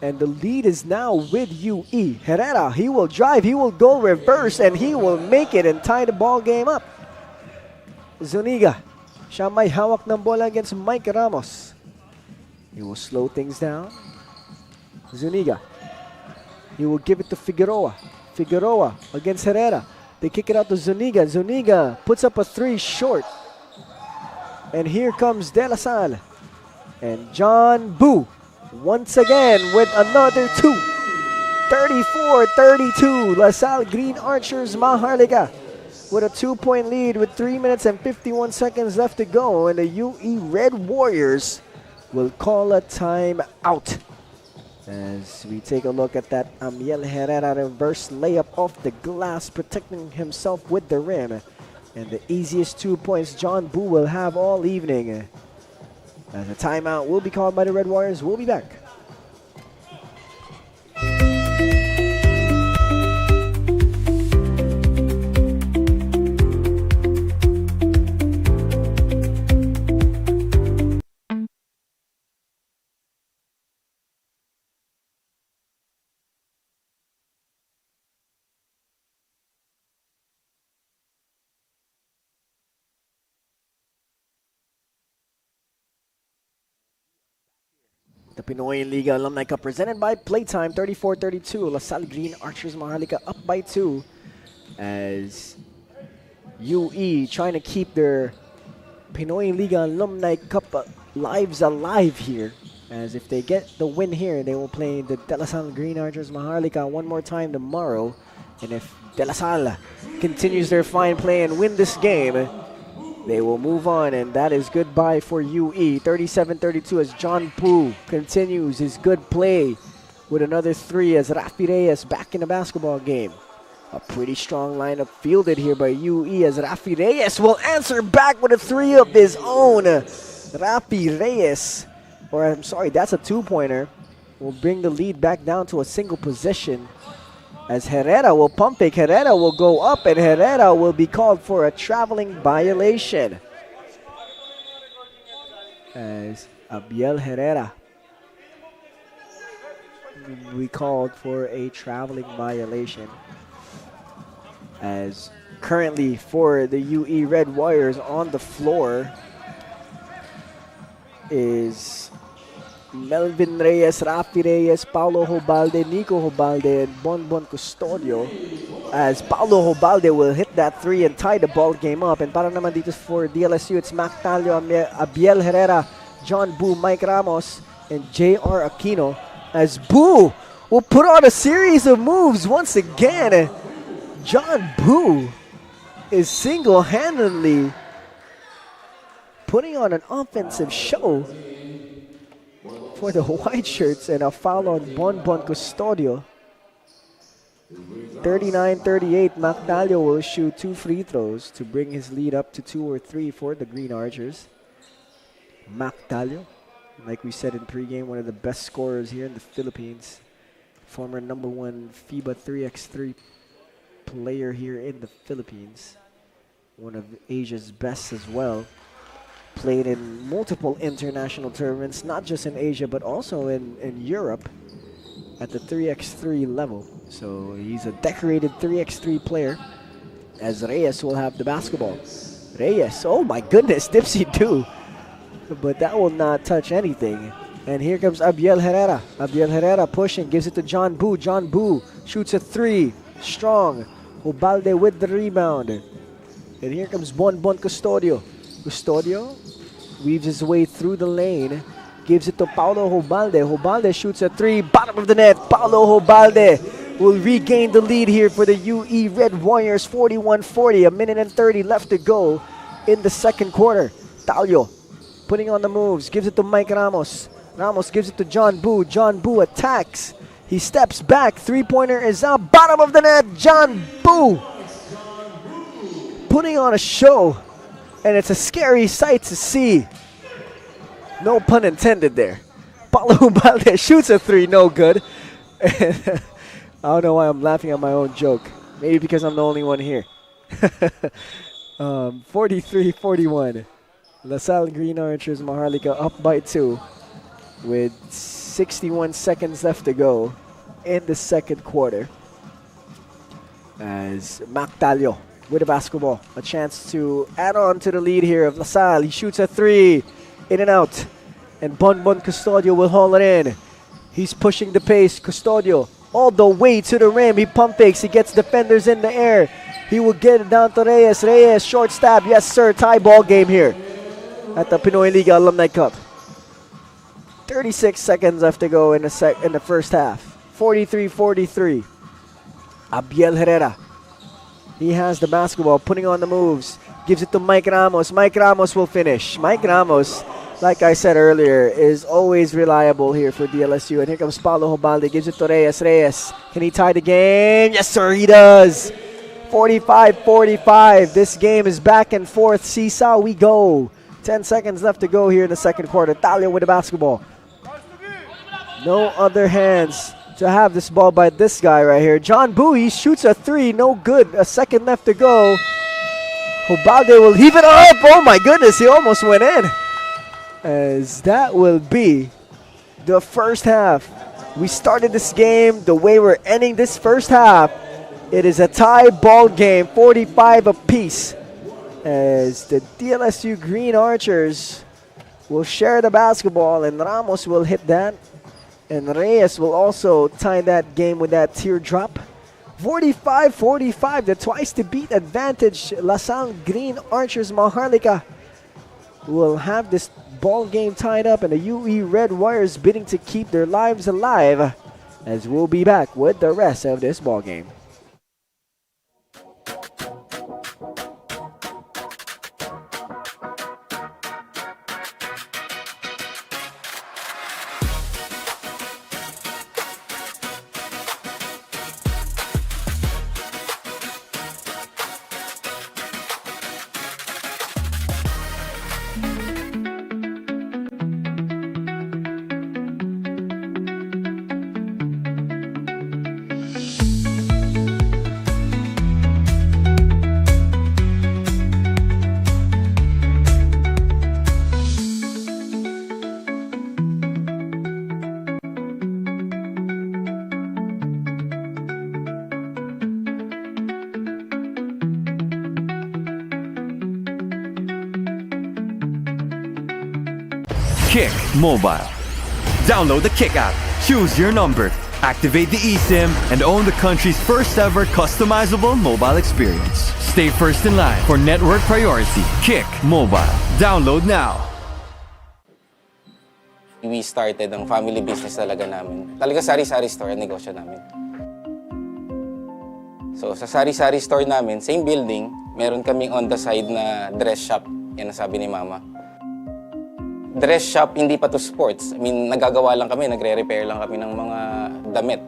And the lead is now with UE. Herrera, he will drive, he will go reverse, and he will make it and tie the ball game up. Zuniga, siya may hawak ng bola against Mike Ramos. He will slow things down. Zuniga, he will give it to Figueroa. Figueroa against Herrera. They kick it out to Zuniga. Zuniga puts up a 3 short. And here comes De La Salle. And John Boo once again with another 2. 34-32. La Salle Green Archers Maharlika with a 2-point lead with 3 minutes and 51 seconds left to go. And the UE Red Warriors will call a timeout. As we take a look at that Amiel Herrera reverse layup off the glass, protecting himself with the rim. And the easiest 2 points John Boo will have all evening. As a timeout will be called by the Red Warriors. We'll be back. The Pinoyliga Alumni Cup presented by Playtime. 34-32. La Salle Green Archers Maharlika up by 2 as UE trying to keep their Pinoyliga Alumni Cup lives alive here. As if they get the win here, they will play the De La Salle Green Archers Maharlika one more time tomorrow. And if De La Salle continues their fine play and win this game, they will move on, and that is goodbye for UE. 37-32 as John Poo continues his good play with another 3 as Rafi Reyes back in the basketball game. A pretty strong lineup fielded here by UE as Rafi Reyes will answer back with a 3 of his own. Rafi Reyes, or I'm sorry, that's a 2-pointer, will bring the lead back down to a single position. As Herrera will pump fake, Herrera will go up, and Herrera will be called for a traveling violation. As Abiel Herrera will be called for a traveling violation. As currently for the UE Red Warriors on the floor is Melvin Reyes, Rafi Reyes, Paulo Hobalde, Nico Hobalde, and Bonbon Custodio. As Paulo Hobalde will hit that 3 and tie the ball game up. And para naman dito for DLSU, it's Mac Talio, Abiel Herrera, John Boo, Mike Ramos, and J.R. Aquino. As Boo will put on a series of moves once again. John Boo is single-handedly putting on an offensive show for the white shirts, and a foul on Bonbon Custodio. 39-38, Mactalio will shoot 2 free throws to bring his lead up to 2 or 3 for the Green Archers. Mactalio, like we said in pregame, one of the best scorers here in the Philippines. Former #1 FIBA 3x3 player here in the Philippines. One of Asia's best as well. Played in multiple international tournaments, not just in Asia, but also in Europe at the 3x3 level. So he's a decorated 3x3 player, as Reyes will have the basketball. Reyes, oh my goodness, dipsy do. But that will not touch anything. And here comes Abiel Herrera. Abiel Herrera pushing, gives it to John Boo. John Boo shoots a 3, strong. Ubalde with the rebound. And here comes Bonbon Custodio. Custodio weaves his way through the lane, gives it to Paulo Hobalde. Hobalde shoots a 3, bottom of the net. Paulo Hobalde will regain the lead here for the UE Red Warriors. 41-40, a minute and 30 left to go in the second quarter. Talio putting on the moves, gives it to Mike Ramos. Ramos gives it to John Boo. John Boo attacks. He steps back. 3-pointer is out. Bottom of the net. John Boo putting on a show. And it's a scary sight to see. No pun intended there. Paulo Ubalde shoots a 3, no good. I don't know why I'm laughing at my own joke. Maybe because I'm the only one here. 43-41. La Salle Green Archers Maharlika up by 2 with 61 seconds left to go in the second quarter. As Mactalio with the basketball, a chance to add on to the lead here of La Salle. He shoots a 3, in and out. And Bonbon Custodio will haul it in. He's pushing the pace. Custodio all the way to the rim. He pump fakes. He gets defenders in the air. He will get it down to Reyes. Reyes, short stab. Yes, sir. Tie ball game here at the Pinoyliga Alumni Cup. 36 seconds left to go in the first half. 43-43. Abiel Herrera. He has the basketball, putting on the moves. Gives it to Mike Ramos. Mike Ramos will finish. Mike Ramos, like I said earlier, is always reliable here for DLSU. And here comes Paulo Hobalde. Gives it to Reyes. Reyes, can he tie the game? Yes, sir, he does. 45-45. This game is back and forth. Seesaw we go. 10 seconds left to go here in the second quarter. Talio with the basketball. No other hands to have this ball by this guy right here. John Boo, he shoots a 3, no good. A second left to go. Hobalde will heave it up. Oh my goodness, he almost went in. As that will be the first half. We started this game the way we're ending this first half. It is a tie ball game, 45 apiece. As the DLSU Green Archers will share the basketball, and Ramos will hit that. And Reyes will also tie that game with that teardrop. 45-45, the twice to beat advantage. La Salle Green Archers Maharlika will have this ball game tied up, and the UE Red Warriors bidding to keep their lives alive, as we'll be back with the rest of this ball game. Kick Mobile. Download the Kick app, choose your number, activate the eSIM, and own the country's first ever customizable mobile experience. Stay first in line for network priority. Kick Mobile. Download now. We started ang family business talaga namin. Talaga sari-sari store ang negosyo namin. So sa sari-sari store namin, same building, meron kaming on the side na dress shop. Yan ang sabi ni Mama. Dress shop, hindi pa to sports. I mean, nagagawa lang kami, nagre-repair lang kami ng mga damit.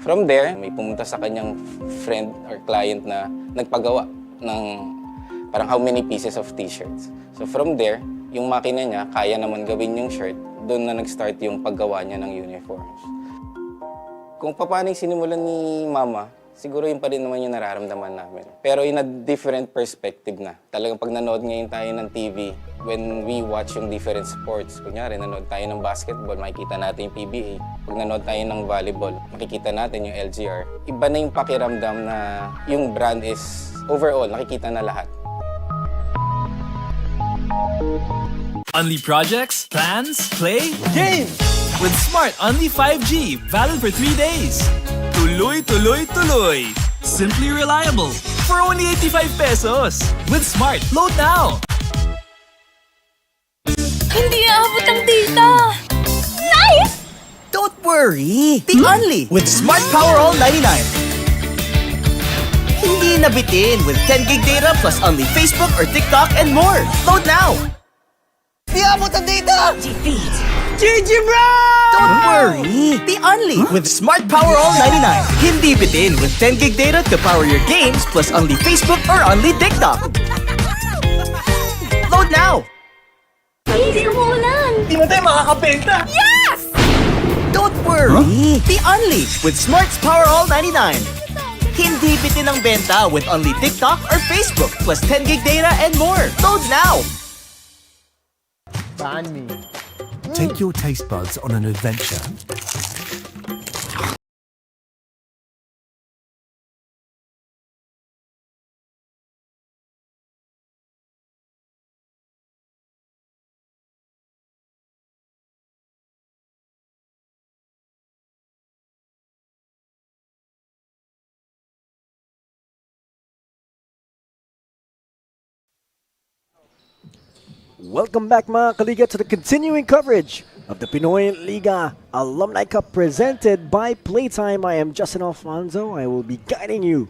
From there, may pumunta sa kanyang friend or client na nagpagawa ng parang how many pieces of t-shirts. So from there, yung makina niya, kaya naman gawin yung shirt, doon na nag-start yung paggawa niya ng uniforms. Kung paano yung sinimulan ni Mama, siguro yun pa rin naman yung nararamdaman namin. Pero in a different perspective na. Talagang pag nanood ngayon tayo ng TV, when we watch yung different sports, kunyari nanood tayo ng basketball, makikita natin yung PBA. Pag nanood tayo ng volleyball, makikita natin yung LGR. Iba na yung pakiramdam na yung brand is overall, nakikita na lahat. Only projects, plans, play, game! With Smart Only 5G, valid for 3 days. Tuloy, tuloy, tuloy. Simply reliable. For only 85 pesos. With Smart, load now. Hindi aabot ang data. Nice! Don't worry! The Only with Smart Power All 99. Hindi nabitin with 10 gig data plus only Facebook or TikTok and more. Load now! Di abot ang data! Defeat. GG bro! Don't worry! The Only with Smart Power All 99. Hindi bitin with 10 gig data to power your games plus only Facebook or only TikTok. Load now! Hindi umuulan. Di mo tayo makakabenta! Yes! Don't worry! The Only with Smart's Power All 99. Hindi bitin ang benta with only TikTok or Facebook plus 10 gig data and more. Load now! Take your taste buds on an adventure. Welcome back mga kaliga to the continuing coverage of the Pinoyliga Alumni Cup presented by Playtime. I am Justin Alfonso. I will be guiding you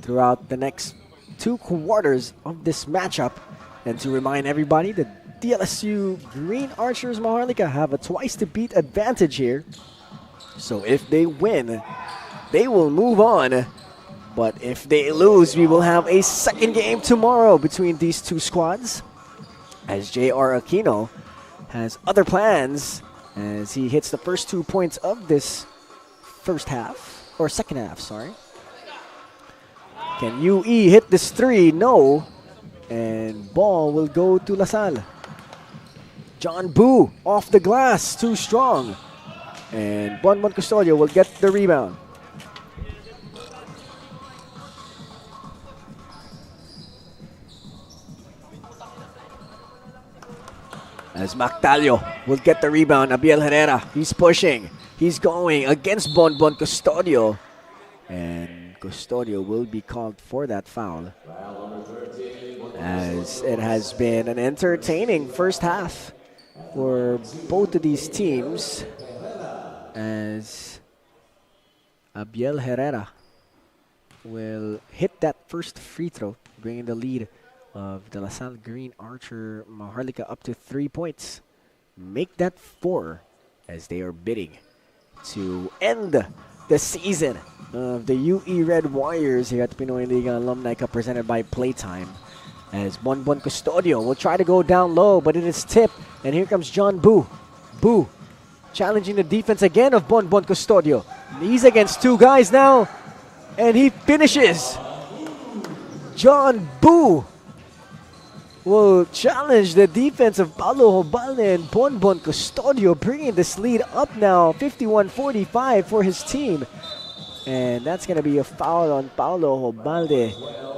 throughout the next 2 quarters of this matchup. And to remind everybody that DLSU Green Archers Maharlika have a twice to beat advantage here. So if they win, they will move on. But if they lose, we will have a second game tomorrow between these two squads, as J.R. Aquino has other plans as he hits the first 2 points of this second half, sorry. Can UE hit this 3? No. And ball will go to La Salle. John Boo off the glass, too strong. And Bonbon Custodio will get the rebound. As Mactalio will get the rebound. Abiel Herrera, he's pushing. He's going against Bonbon Custodio. And Custodio will be called for that foul. as it has been an entertaining first half for both of these teams, as Abiel Herrera will hit that first free throw, bringing the lead of the LaSalle Green Archer Maharlika up to 3 points. Make that 4 as they are bidding to end the season of the UE Red Warriors here at the Pinoyliga Alumni Cup presented by Playtime. As Bonbon Custodio will try to go down low, but it is tipped. And here comes John Boo. Boo challenging the defense again of Bonbon Custodio. He's against 2 guys now, and he finishes. John Boo will challenge the defense of Paulo Hobalde and Bonbon Custodio, bringing this lead up now, 51-45 for his team. And that's going to be a foul on Paulo Hobalde.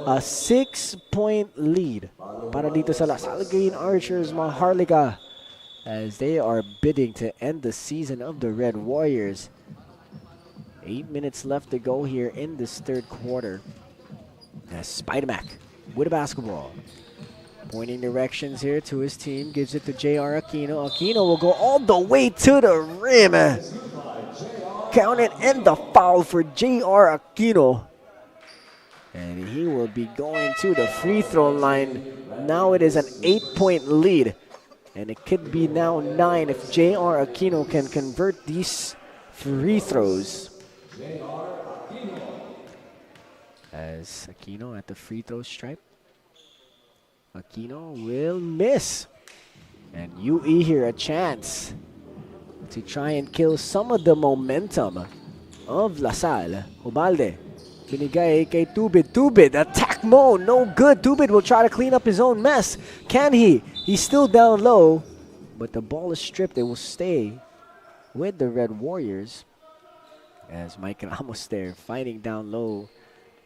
A 6-point lead para dito sa LaSalle Green Archers Maharlika, as they are bidding to end the season of the Red Warriors. 8 minutes left to go here in this third quarter. As Spider-Mac with a basketball, pointing directions here to his team, gives it to J.R. Aquino. Aquino will go all the way to the rim. Count it, and the foul for J.R. Aquino. And he will be going to the free throw line. Now it is an 8-point lead. And it could be now 9 if J.R. Aquino can convert these free throws. As Aquino at the free throw stripe. Aquino will miss. And UE here a chance to try and kill some of the momentum of LaSalle. Hobalde, binigay kay Tubid. Tubid, attack mode, no good. Tubid will try to clean up his own mess. Can he? He's still down low, but the ball is stripped. It will stay with the Red Warriors, as Mike Ramos there fighting down low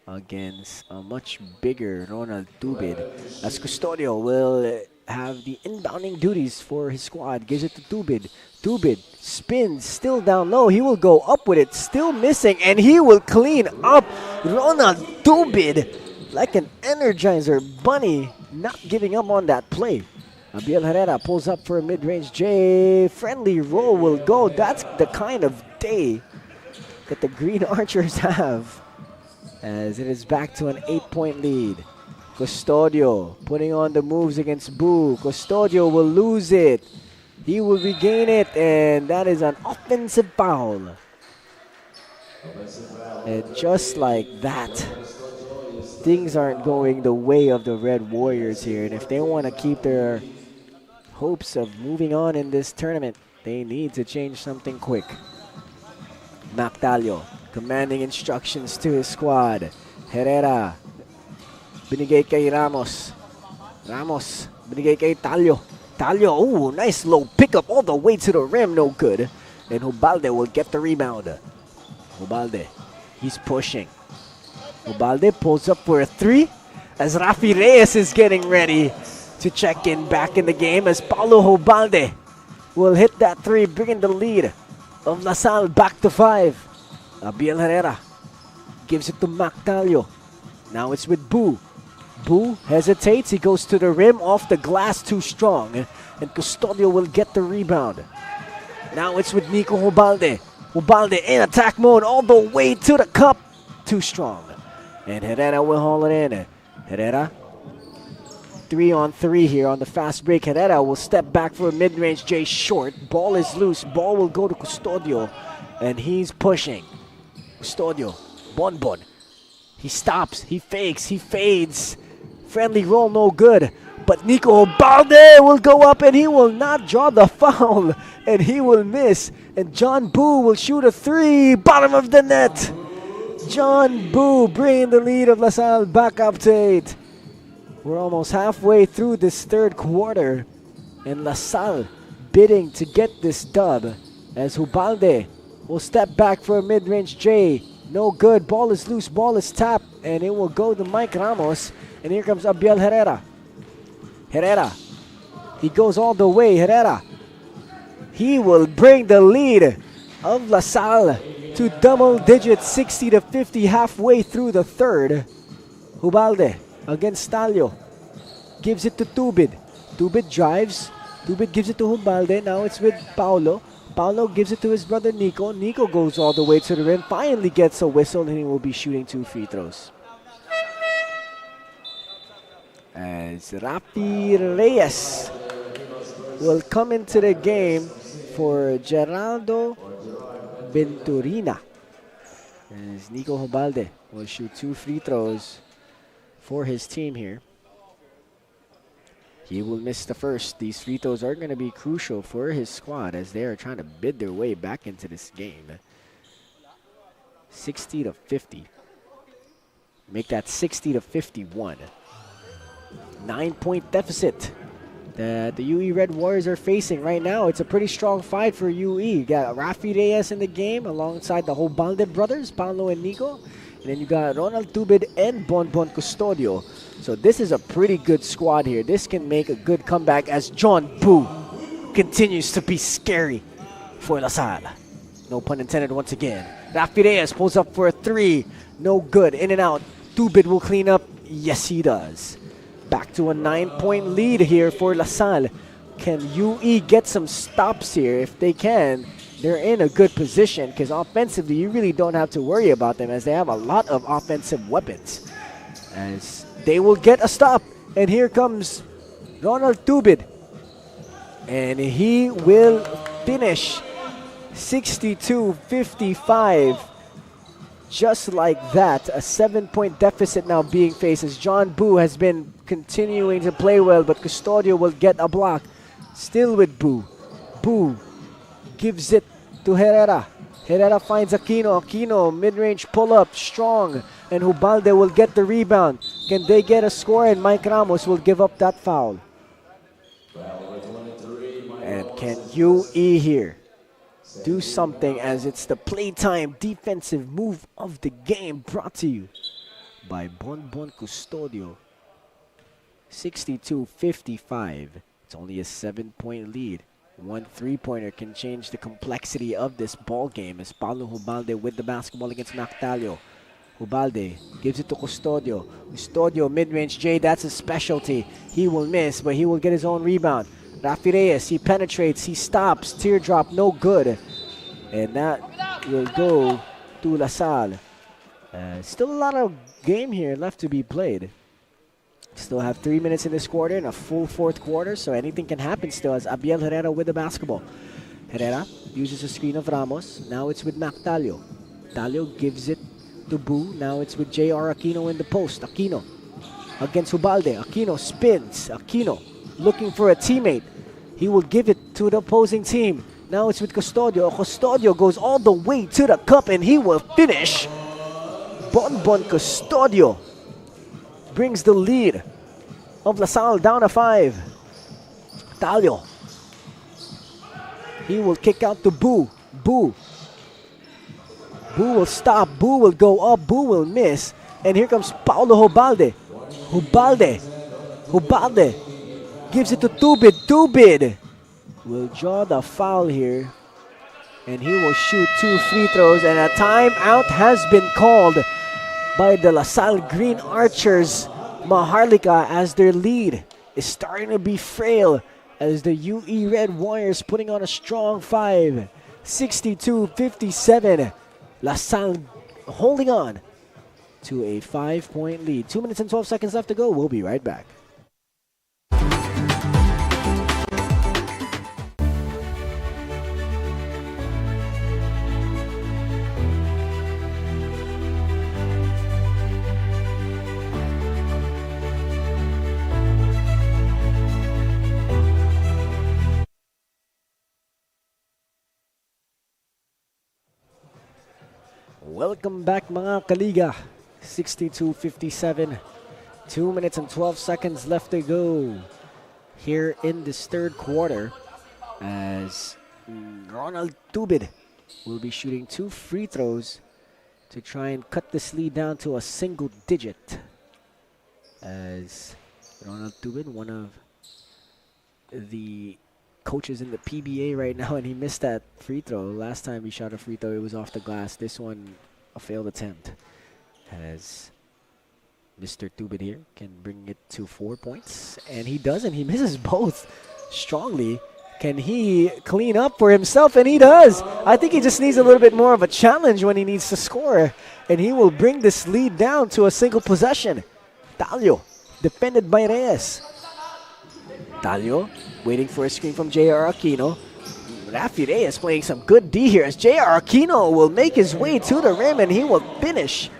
against a much bigger Ronald Tubid, as Custodio will have the inbounding duties for his squad. Gives it to Tubid. Tubid spins, still down low. He will go up with it, still missing, and he will clean up. Ronald Tubid, like an Energizer bunny, not giving up on that play. Abiel Herrera pulls up for a mid-range J. Friendly roll will go. That's the kind of day that the Green Archers have, as it is back to an 8-point lead. Custodio putting on the moves against Boo. Custodio will lose it. He will regain it, and that is an offensive foul. And just like that, things aren't going the way of the Red Warriors here. And if they want to keep their hopes of moving on in this tournament, they need to change something quick. Mactalio commanding instructions to his squad. Herrera, binigay kay Ramos. Ramos, binigay kay Talio. Talio, ooh, nice low pickup all the way to the rim, no good. And Hobalde will get the rebound. Hobalde, he's pushing. Hobalde pulls up for a 3, as Rafi Reyes is getting ready to check in back in the game, as Paulo Hobalde will hit that 3, bringing the lead of LaSalle back to 5. Abiel Herrera gives it to Mactalio. Now it's with Boo. Boo hesitates. He goes to the rim, off the glass, too strong. And Custodio will get the rebound. Now it's with Nico Hobalde. Hobalde in attack mode all the way to the cup. Too strong. And Herrera will haul it in. Herrera, 3-on-3 here on the fast break. Herrera will step back for a mid-range J short. Ball is loose. Ball will go to Custodio. And he's pushing. Custodio, Bonbon. He stops, he fakes, he fades. Friendly roll, no good. But Nico Hobalde will go up, and he will not draw the foul. And he will miss. And John Boo will shoot a 3. Bottom of the net. John Boo bringing the lead of LaSalle back up to 8. We're almost halfway through this third quarter. And LaSalle bidding to get this dub, as Hobalde will step back for a mid-range J. No good. Ball is loose. Ball is tapped. And it will go to Mike Ramos. And here comes Abiel Herrera. Herrera. He goes all the way. Herrera. He will bring the lead of LaSalle to double digits, 60-50, halfway through the third. Hobalde against Talio. gives it to Tubid. Tubid drives. Tubid gives it to Hubalde. Now it's with Paulo. Paulo gives it to his brother Nico. Nico goes all the way to the rim. Finally gets a whistle, and he will be shooting 2 free throws. As Rafi Reyes will come into the game for Geraldo Venturina. As Nico Hubalde will shoot 2 free throws for his team here. He will miss the first. These free throws are going to be crucial for his squad as they are trying to bid their way back into this game. 60 to 50. Make that 60 to 51. 9-point deficit that the UE Red Warriors are facing right now. It's a pretty strong fight for UE. You got Rafi Reyes in the game alongside the Hubalde brothers, Paulo and Nico. And then you got Ronald Tubid and Bonbon Custodio. So this is a pretty good squad here. This can make a good comeback as John Boo continues to be scary for La Salle. No pun intended once again. Rafi Reyes pulls up for a 3. No good. In and out. Tubid will clean up. Yes, he does. Back to a 9-point lead here for La Salle. Can UE get some stops here? If they can, they're in a good position because offensively, you really don't have to worry about them as they have a lot of offensive weapons. As they will get a stop. And here comes Ronald Tubid. And he will finish 62-55. Just like that, a 7-point deficit now being faced as John Boo has been continuing to play well, but Custodio will get a block. Still with Boo. Boo gives it to Herrera. Herrera finds Aquino. Aquino, mid-range pull-up, strong. And Hubalde will get the rebound. Can they get a score? And Mike Ramos will give up that foul. And can UE here do something as it's the playtime defensive move of the game brought to you by Bonbon Custodio. 62-55. It's only a 7-point lead. 1 3-pointer can change the complexity of this ball game as Paulo Hubalde with the basketball against Mactalio. Hubalde gives it to Custodio. Custodio mid-range J, that's his specialty. He will miss, but he will get his own rebound. Rafi Reyes, he penetrates, he stops, teardrop, no good. And that will go to La Salle. Still a lot of game here left to be played. Still have 3 minutes in this quarter and a full 4th quarter, so anything can happen still as Abiel Herrera with the basketball. Herrera uses a screen of Ramos. Now it's with Mactalio. Talio gives it to Boo. Now it's with J.R. Aquino in the post. Aquino against Hubalde. Aquino spins. Aquino looking for a teammate. He will give it to the opposing team. Now it's with Custodio. Custodio goes all the way to the cup and he will finish. Bonbon Custodio brings the lead of La Salle down to 5. Talio. He will kick out to Boo. Boo. Boo will stop. Boo will go up. Boo will miss. And here comes Paulo Hubalde. Hubalde. Hubalde gives it to Tubid. Tubid will draw the foul here. And he will shoot 2 free throws. And a timeout has been called by the La Salle Green Archers. Maharlika as their lead is starting to be frail as the UE Red Warriors putting on a strong 5. 62-57. La Salle holding on to a 5-point lead. 2 minutes and 12 seconds left to go. We'll be right back. Welcome back mga kaliga. 62-57. 2 minutes and 12 seconds left to go here in this 3rd quarter as Ronald Tubid will be shooting 2 free throws to try and cut this lead down to a single digit. As Ronald Tubid, one of the coaches in the PBA right now, and he missed that free throw. Last time he shot a free throw, it was off the glass. This one, a failed attempt. As Mr. Tubid here can bring it to 4 points. And he doesn't. He misses both strongly. Can he clean up for himself? And he does. I think he just needs a little bit more of a challenge when he needs to score. And he will bring this lead down to a single possession. Talio, defended by Reyes. Talio waiting for a screen from J.R. Aquino. Rafi Reyes playing some good D here as J.R. Aquino will make his way to the rim and he will finish.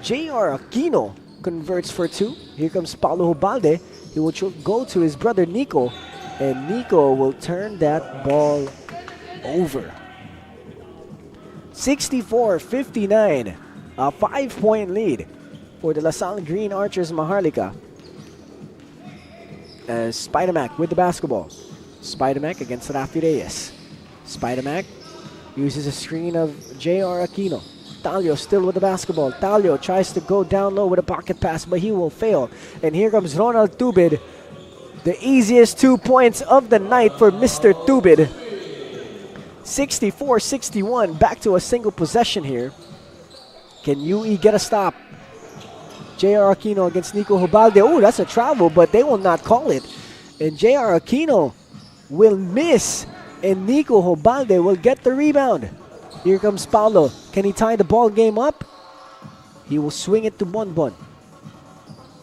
J.R. Aquino converts for 2. Here comes Paulo Hubalde. He will go to his brother Nico, and Nico will turn that ball over. 64-59, a 5-point lead for the LaSalle Green Archers Maharlika. Spidermac with the basketball. Spidermac against Rafi Reyes. Spidermac uses a screen of J.R. Aquino. Talio still with the basketball. Talio tries to go down low with a pocket pass, but he will fail. And here comes Ronald Tubid. The easiest 2 points of the night for Mr. Tubid. 64-61, back to a single possession here. Can UE get a stop? J.R. Aquino against Nico Hubalde. Oh, that's a travel, but they will not call it. And J.R. Aquino will miss, and Nico Hubalde will get the rebound. Here comes Paulo. Can he tie the ball game up? He will swing it to Bonbon.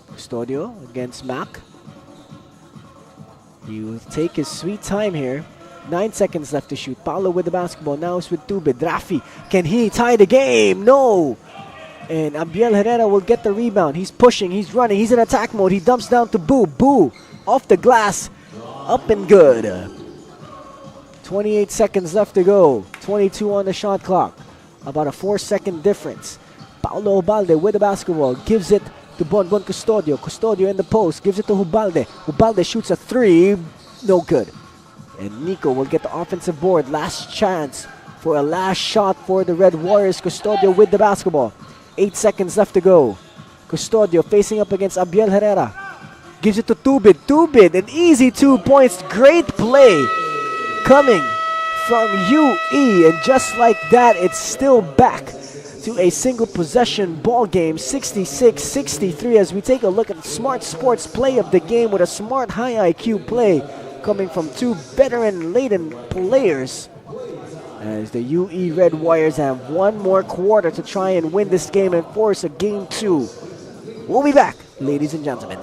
Custodio against Mac. He will take his sweet time here. 9 seconds left to shoot. Paulo with the basketball. Now it's with Tubid. Rafi, can he tie the game? No! And Abiel Herrera will get the rebound. He's pushing, he's running, he's in attack mode. He dumps down to Boo. Boo, off the glass, up and good. 28 seconds left to go. 22 on the shot clock. About a 4-second difference. Paulo Hubalde with the basketball. Gives it to Bonbon Custodio. Custodio in the post. Gives it to Hubalde. Hubalde shoots a 3. No good. And Nico will get the offensive board. Last chance for a last shot for the Red Warriors. Custodio with the basketball. 8 seconds left to go. Custodio facing up against Abiel Herrera. Gives it to Tubid. Tubid, an easy 2 points. Great play coming from UE. And just like that, it's still back to a single possession ball game. 66-63 as we take a look at the Smart Sports play of the game with a smart high IQ play coming from 2 veteran-laden players. As the UE Red Warriors have 1 more quarter to try and win this game and force a game 2. We'll be back, ladies and gentlemen.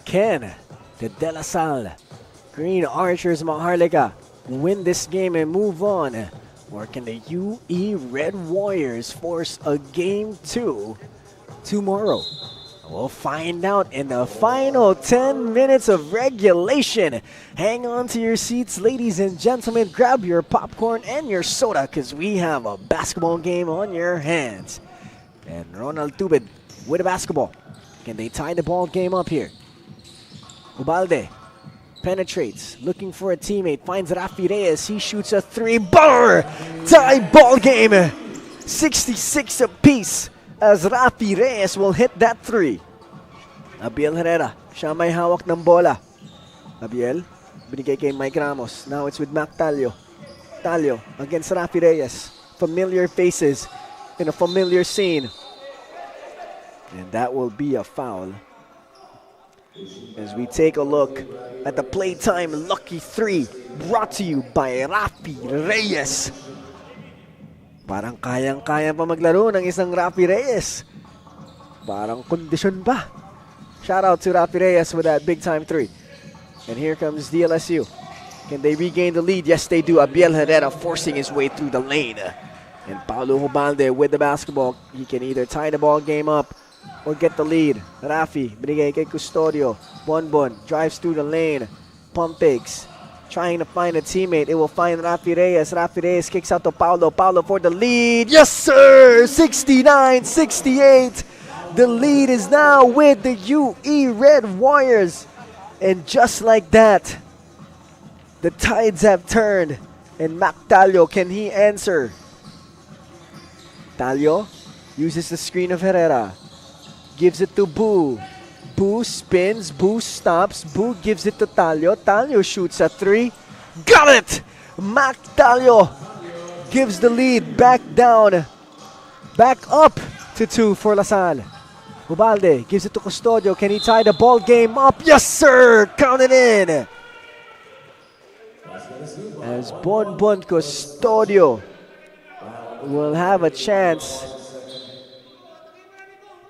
Can the De La Salle Green Archers Maharlika win this game and move on? Or can the UE Red Warriors force a game 2 tomorrow? We'll find out in the final 10 minutes of regulation. Hang on to your seats, ladies and gentlemen. Grab your popcorn and your soda because we have a basketball game on your hands. And Ronald Tubid with a basketball. Can they tie the ball game up here? Hubalde penetrates, looking for a teammate, finds Rafi Reyes, he shoots a 3, bar! Tie ball game! 66 apiece as Rafi Reyes will hit that 3. Abiel Herrera, siya may hawak ng bola. Abiel, binigay kay Mike Ramos, now it's with Mac Talio. Talio against Rafi Reyes, familiar faces in a familiar scene. And that will be a foul. As we take a look at the Playtime Lucky 3 brought to you by Rafi Reyes. Parang kayang-kaya pa maglaro ng isang Rafi Reyes. Parang kondisyon pa. Shout out to Rafi Reyes with that big time 3. And here comes DLSU. Can they regain the lead? Yes, they do. Abiel Herrera forcing his way through the lane. And Paulo Hubalde with the basketball. He can either tie the ball game up or get the lead. Rafi, binigay kay Custodio. Bonbon drives through the lane. Pump fakes. trying to find a teammate. It will find Rafi Reyes. Rafi Reyes kicks out to Paulo. Paulo for the lead. Yes, sir! 69-68. The lead is now with the UE Red Warriors. And just like that, the tides have turned. And Mac Talio, can he answer? Talio uses the screen of Herrera. Gives it to Boo. Boo spins. Boo stops. Boo gives it to Talio. Talio shoots a 3. Got it! Mac Talio gives the lead back down. Back up to 2 for LaSalle. Ubalde gives it to Custodio. Can he tie the ball game up? Yes, sir! Count it in! As Bonbon Custodio will have a chance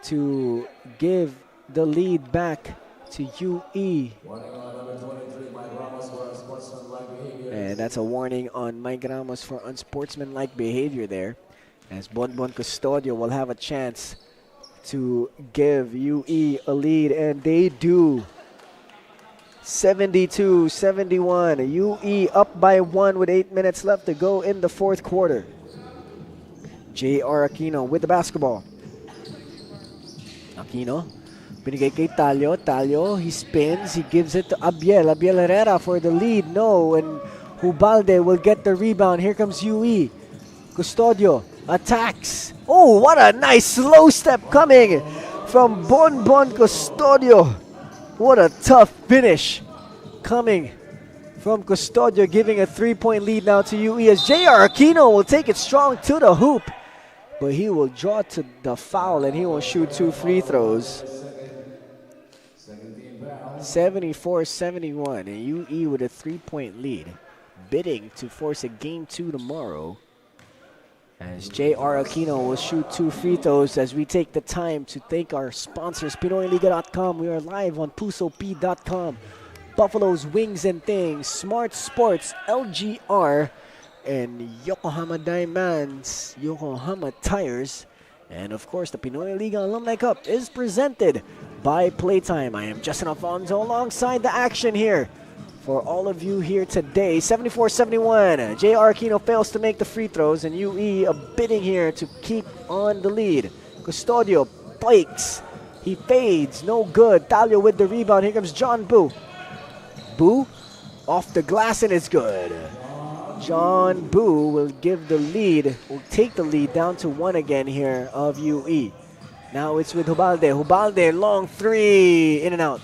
to give the lead back to UE. And that's a warning on Mike Ramos for unsportsmanlike behavior there. As Bonbon Custodio will have a chance to give UE a lead, and they do. 72-71. UE up by 1 with 8 minutes left to go in the fourth quarter. J.R. Aquino with the basketball. Aquino, binigay kay Talio. Talio, he spins. He gives it to Abiel. Abiel Herrera for the lead. No, and Ubalde will get the rebound. Here comes UE. Custodio attacks. Oh, what a nice slow step coming from Bonbon Custodio. What a tough finish coming from Custodio, giving a 3-point lead now to UE as J.R. Aquino will take it strong to the hoop. But he will draw to the foul and he will shoot 2 free throws. 74-71, and UE with a 3-point lead. Bidding to force a game 2 tomorrow. As J.R. Aquino will shoot 2 free throws as we take the time to thank our sponsors, Pinoyliga.com. We are live on PusoP.com. Buffalo's Wings and Things, Smart Sports, LGR, and Yokohama Diamonds, Yokohama Tires. And of course, the Pinoyliga Alumni Cup is presented by Playtime. I am Justin Alfonso alongside the action here for all of you here today. 74-71. J.R. Aquino fails to make the free throws, and UE bidding here to keep on the lead. Custodio breaks. He fades. No good. Talio with the rebound. Here comes John Boo. Boo off the glass, and it's good. John Boo will give the lead, will take the lead down to 1 again here of UE. Now it's with Ubalde. Ubalde, long 3. In and out.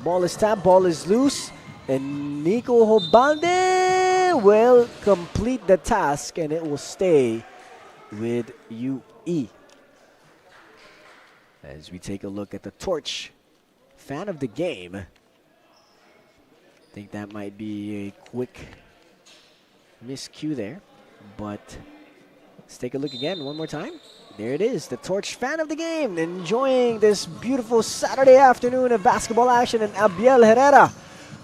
Ball is tapped. Ball is loose. And Nico Ubalde will complete the task, and it will stay with UE. As we take a look at the torch, fan of the game. I think that might be a quick miscue there, but let's take a look again one more time. There it is, the torch fan of the game, enjoying this beautiful Saturday afternoon of basketball action, and Abiel Herrera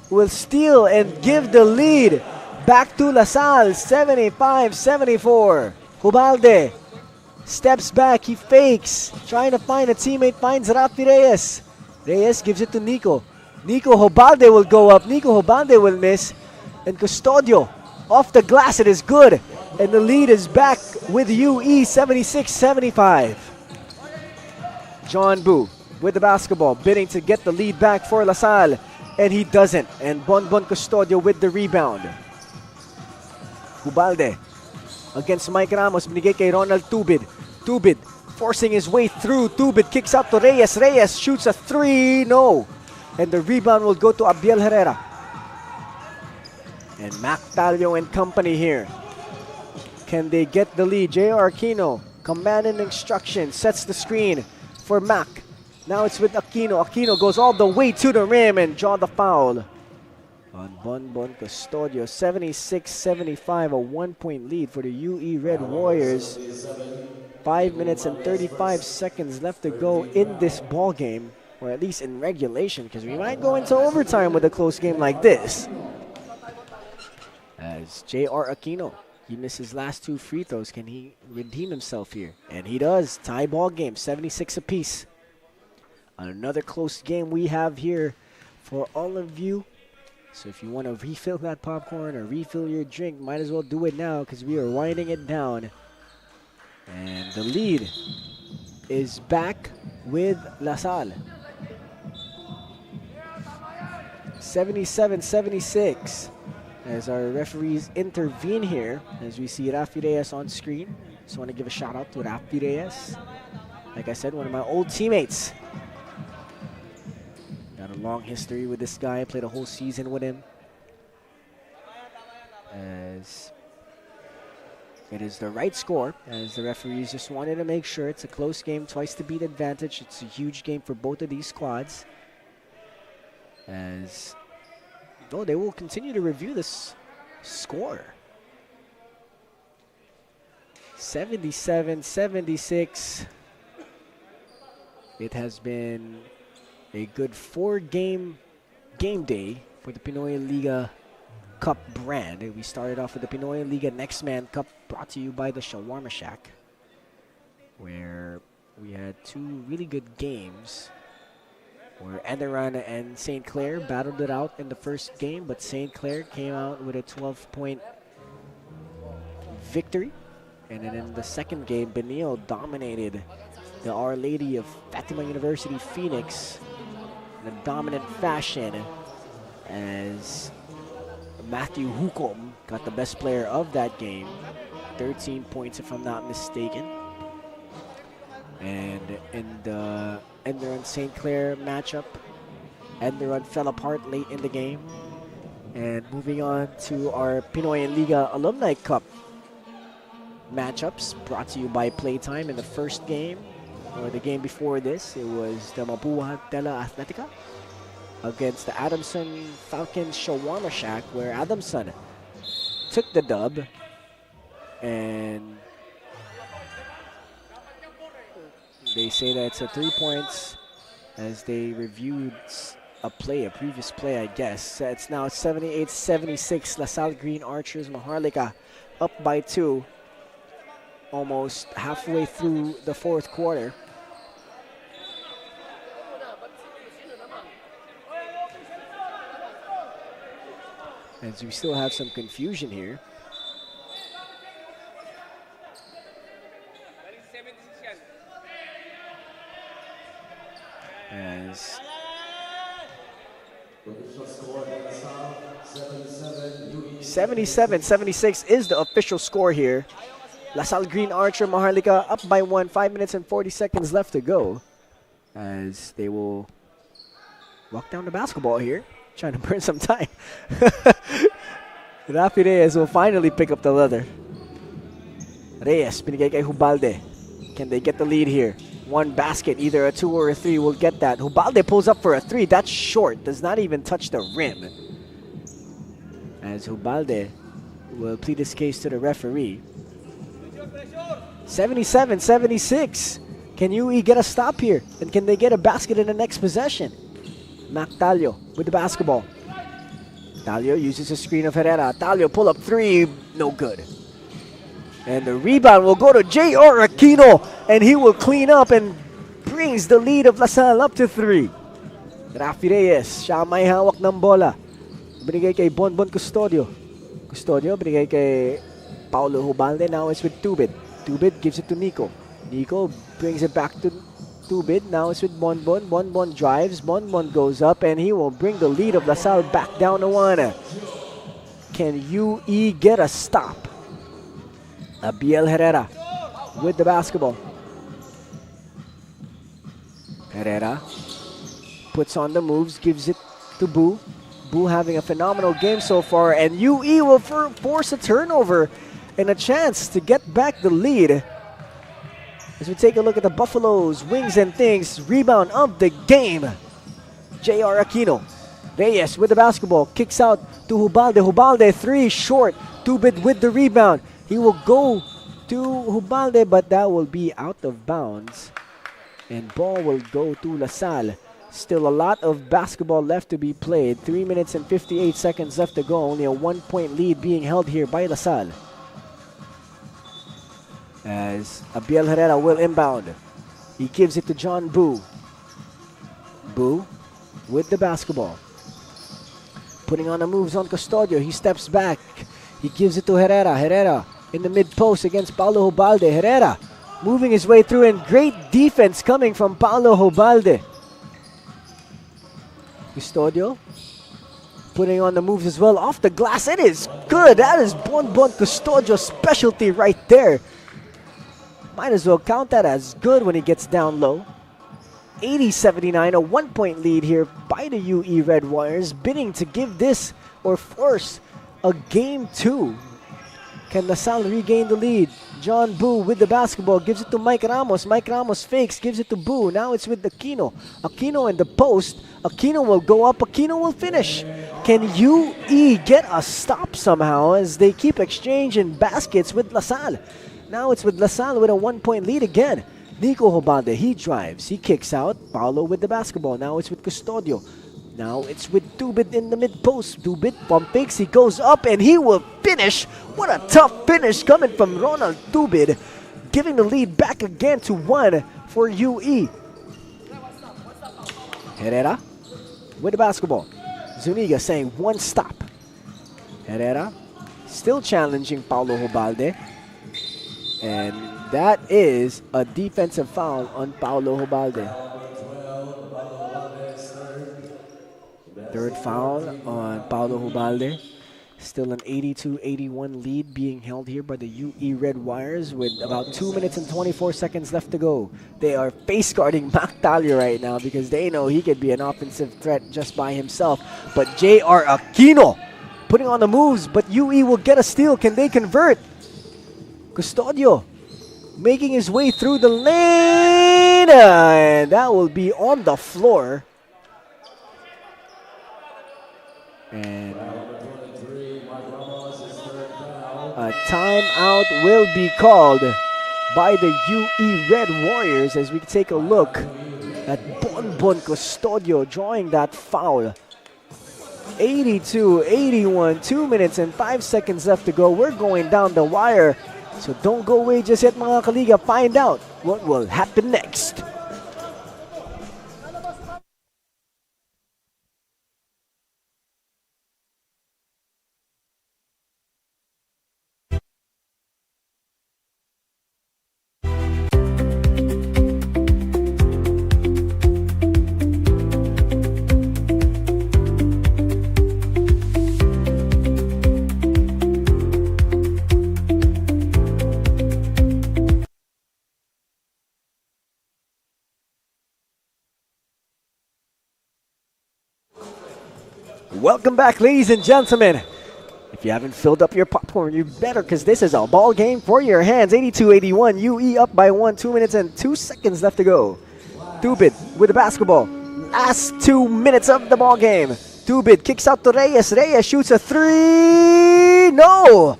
will steal and give the lead back to LaSalle, 75-74. Ubalde steps back, he fakes, trying to find a teammate, finds Rafi Reyes. Reyes gives it to Nico. Nico Ubalde will go up, Nico Ubalde will miss, and Custodio off the glass, it is good, and the lead is back with UE, 76-75. John Boo with the basketball, bidding to get the lead back for LaSalle. And he doesn't. And Bonbon Custodio with the rebound. Ubalde against Mike Ramos. Binigay kay Ronald Tubid. Tubid forcing his way through. Tubid kicks out to Reyes. Reyes shoots a 3. No. And the rebound will go to Abiel Herrera. And Mac Talio and company here. Can they get the lead? J.R. Aquino, command and instruction, sets the screen for Mac. Now it's with Aquino. Aquino goes all the way to the rim and draw the foul on Bonbon Custodio. 76-75, a 1-point lead for the UE Red Warriors. 5 minutes and 35 seconds left to go in this ball game, or at least in regulation, because we might go into overtime with a close game like this. As J.R. Aquino, he missed his last 2 free throws. Can he redeem himself here? And he does. Tie ball game, 76 apiece. Another close game we have here for all of you So if you want to refill that popcorn or refill your drink, might as well do it now because we are winding it down. And the lead is back with La Salle. 77-76 as our referees intervene here as we see Rafi Reyes on screen. Just want to give a shout out to Rafi Reyes. Like I said, one of my old teammates. Got a long history with this guy, played a whole season with him. As it is the right score, as the referees just wanted to make sure it's a close game, twice to beat advantage. It's a huge game for both of these squads. As though they will continue to review this score. 77-76. It has been a good 4-game game day for the Pinoyliga Cup brand. We started off with the Pinoyliga Next Man Cup, brought to you by the Shawarma Shack, where we had 2 really good games where ENDERUN and St. Clair battled it out in the first game, but St. Clair came out with a 12-point victory. And then in the second game, Benil dominated the Our Lady of Fatima University Phoenix in a dominant fashion, as Matthew Hukom got the best player of that game, 13 points if I'm not mistaken. And in the ENDERUN St. Clair matchup, ENDERUN fell apart late in the game. And moving on to our Pinoyliga Alumni Cup matchups, brought to you by Playtime. In the first game, or the game before this, it was the Mabuhay Tela Athletica against the Adamson Falcons Shawarma Shack, where Adamson took the dub. And they say that it's a 3 points as they reviewed a previous play, I guess. It's now 78-76. La Salle Green Archers Maharlika up by 2. Almost halfway through the fourth quarter. As we still have some confusion here. As 77-76 is the official score here. La Salle Green Archer Maharlika up by 1, 5 minutes and 40 seconds left to go. As they will walk down the basketball here, trying to burn some time. Rafi Reyes will finally pick up the leather. Reyes, binigay kay Hubalde. Can they get the lead here? One basket, either a 2 or a 3 will get that. Hubalde pulls up for a 3. That's short, does not even touch the rim. As Hubalde will plead his case to the referee. 77-76. Can UE get a stop here? And can they get a basket in the next possession? Mac Talio with the basketball. Talio uses a screen of Herrera. Talio pull up 3, no good. And the rebound will go to J.R. Aquino, and he will clean up and brings the lead of La Salle up to 3. Rafi Reyes, siya may hawak ng bola. Binigay kay Bonbon Custodio. Custodio, binigay kay Paulo Hubalde. Now it's with Tubid. Tubid gives it to Nico. Nico brings it back to Tubid. Now it's with Bonbon. Bonbon drives. Bonbon goes up, and he will bring the lead of La Salle back down to 1. Can UE get a stop? Abiel Herrera with the basketball. Herrera puts on the moves, gives it to Boo. Boo having a phenomenal game so far, and UE will force a turnover and a chance to get back the lead. As we take a look at the Buffaloes, wings and things, rebound of the game. J.R. Aquino. Reyes with the basketball, kicks out to Hubalde. Hubalde 3 short. Tubid with the rebound. He will go to Hubalde, but that will be out of bounds. And ball will go to La Salle. Still a lot of basketball left to be played. 3 minutes and 58 seconds left to go. Only a 1-point lead being held here by La Salle. As Abiel Herrera will inbound. He gives it to John Boo. Boo with the basketball. putting on the moves on Custodio. He steps back. He gives it to Herrera. Herrera in the mid-post against Paulo Hobalde. Herrera moving his way through, and great defense coming from Paulo Hobalde. Custodio putting on the moves as well. Off the glass, it is good. That is Bonbon Custodio's specialty right there. Might as well count that as good when he gets down low. 80-79, a 1-point lead here by the UE Red Warriors, bidding to give this or force a game 2. Can LaSalle regain the lead? John Boo with the basketball, gives it to Mike Ramos. Mike Ramos fakes, gives it to Boo. Now it's with Aquino. Aquino in the post. Aquino will go up, Aquino will finish. Can UE get a stop somehow as they keep exchanging baskets with LaSalle? Now it's with LaSalle with a 1-point lead again. Nico Hobalde, he drives, he kicks out. Paulo with the basketball. Now it's with Custodio. Now it's with Tubid in the mid-post. Tubid pump fakes, he goes up and he will finish. What a tough finish coming from Ronald Tubid, giving the lead back again to 1 for UE. Herrera with the basketball. Zuniga saying 1 stop. Herrera still challenging Paulo Hobalde. And that is a defensive foul on Paulo Hobalde. Third foul on Paulo Hobalde. Still an 82-81 lead being held here by the UE Red Warriors with about 2 minutes and 24 seconds left to go. They are face guarding Mac Talio right now because they know he could be an offensive threat just by himself. But J.R. Aquino putting on the moves, but UE will get a steal. Can they convert? Custodio making his way through the lane, and that will be on the floor. And a timeout will be called by the UE Red Warriors as we take a look at Bonbon Custodio drawing that foul. 82-81, 2 minutes and 5 seconds left to go. We're going down the wire, so don't go away just yet, mga kaliga. Find out what will happen next. Welcome back, ladies and gentlemen. If you haven't filled up your popcorn, you better, because this is a ball game for your hands. 82-81, UE up by 1, 2 minutes and 2 seconds left to go. Tubid with the basketball. Last 2 minutes of the ball game. Tubid kicks out to Reyes. Reyes shoots a 3. No!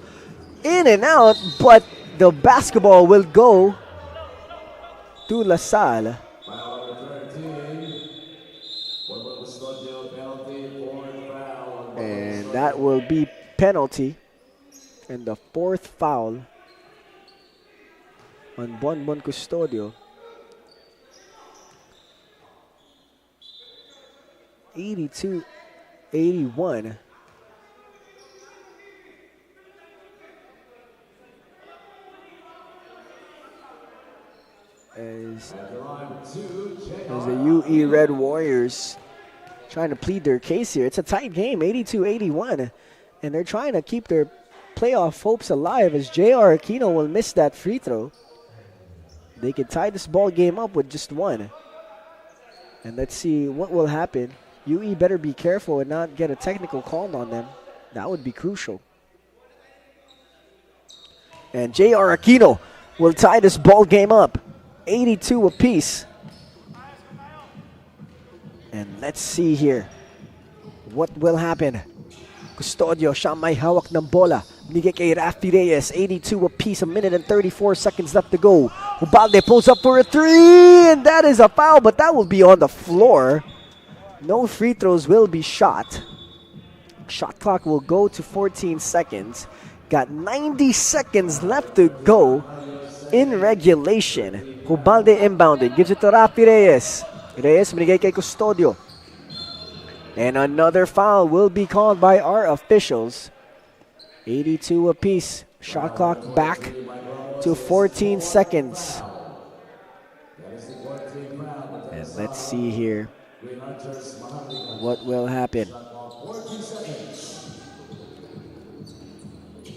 In and out, but the basketball will go to LaSalle. And that will be penalty. And the 4th foul on Bonbon Custodio. 82-81. As the UE Red Warriors trying to plead their case here. It's a tight game, 82-81. And they're trying to keep their playoff hopes alive as J.R. Aquino will miss that free throw. They could tie this ball game up with just 1. And let's see what will happen. UE better be careful and not get a technical call on them. That would be crucial. And J.R. Aquino will tie this ball game up. 82 apiece. And let's see here what will happen. Custodio, siya may hawak ng bola. Bigay kay Rafi Reyes. 82 apiece, a minute and 34 seconds left to go. Ubalde pulls up for a 3, and that is a foul, but that will be on the floor. No free throws will be shot. Shot clock will go to 14 seconds. Got 90 seconds left to go in regulation. Ubalde inbounded, gives it to Rafi Reyes. Reyes, binigay kay Custodio. And another foul will be called by our officials. 82 apiece. Shot clock back to 14 seconds. And let's see here what will happen.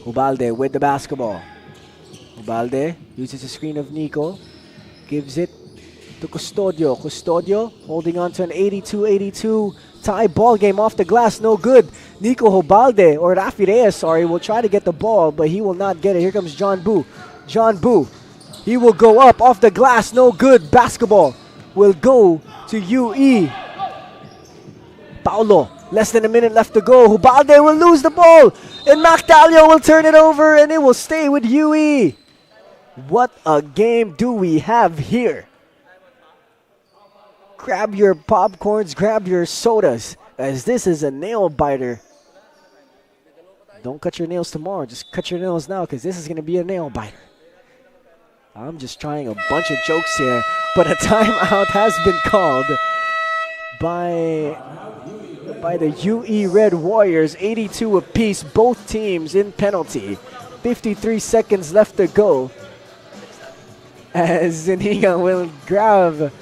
Ubalde with the basketball. Ubalde uses the screen of Nico. Gives it to Custodio. Custodio holding on to an 82-82 tie ball game off the glass. No good. Nico Ubalde, or Rafi Reyes, sorry, will try to get the ball, but he will not get it. Here comes John Boo. John Boo. He will go up off the glass. No good. Basketball will go to UE. Paulo. Less than a minute left to go. Ubalde will lose the ball. And Mactalio will turn it over, and it will stay with UE. What a game do we have here. Grab your popcorns, grab your sodas, as this is a nail biter. Don't cut your nails tomorrow, just cut your nails now, because this is going to be a nail biter. I'm just trying a bunch of jokes here, but a timeout has been called by the UE Red Warriors. 82 apiece, both teams in penalty. 53 seconds left to go, as Zuniga will grab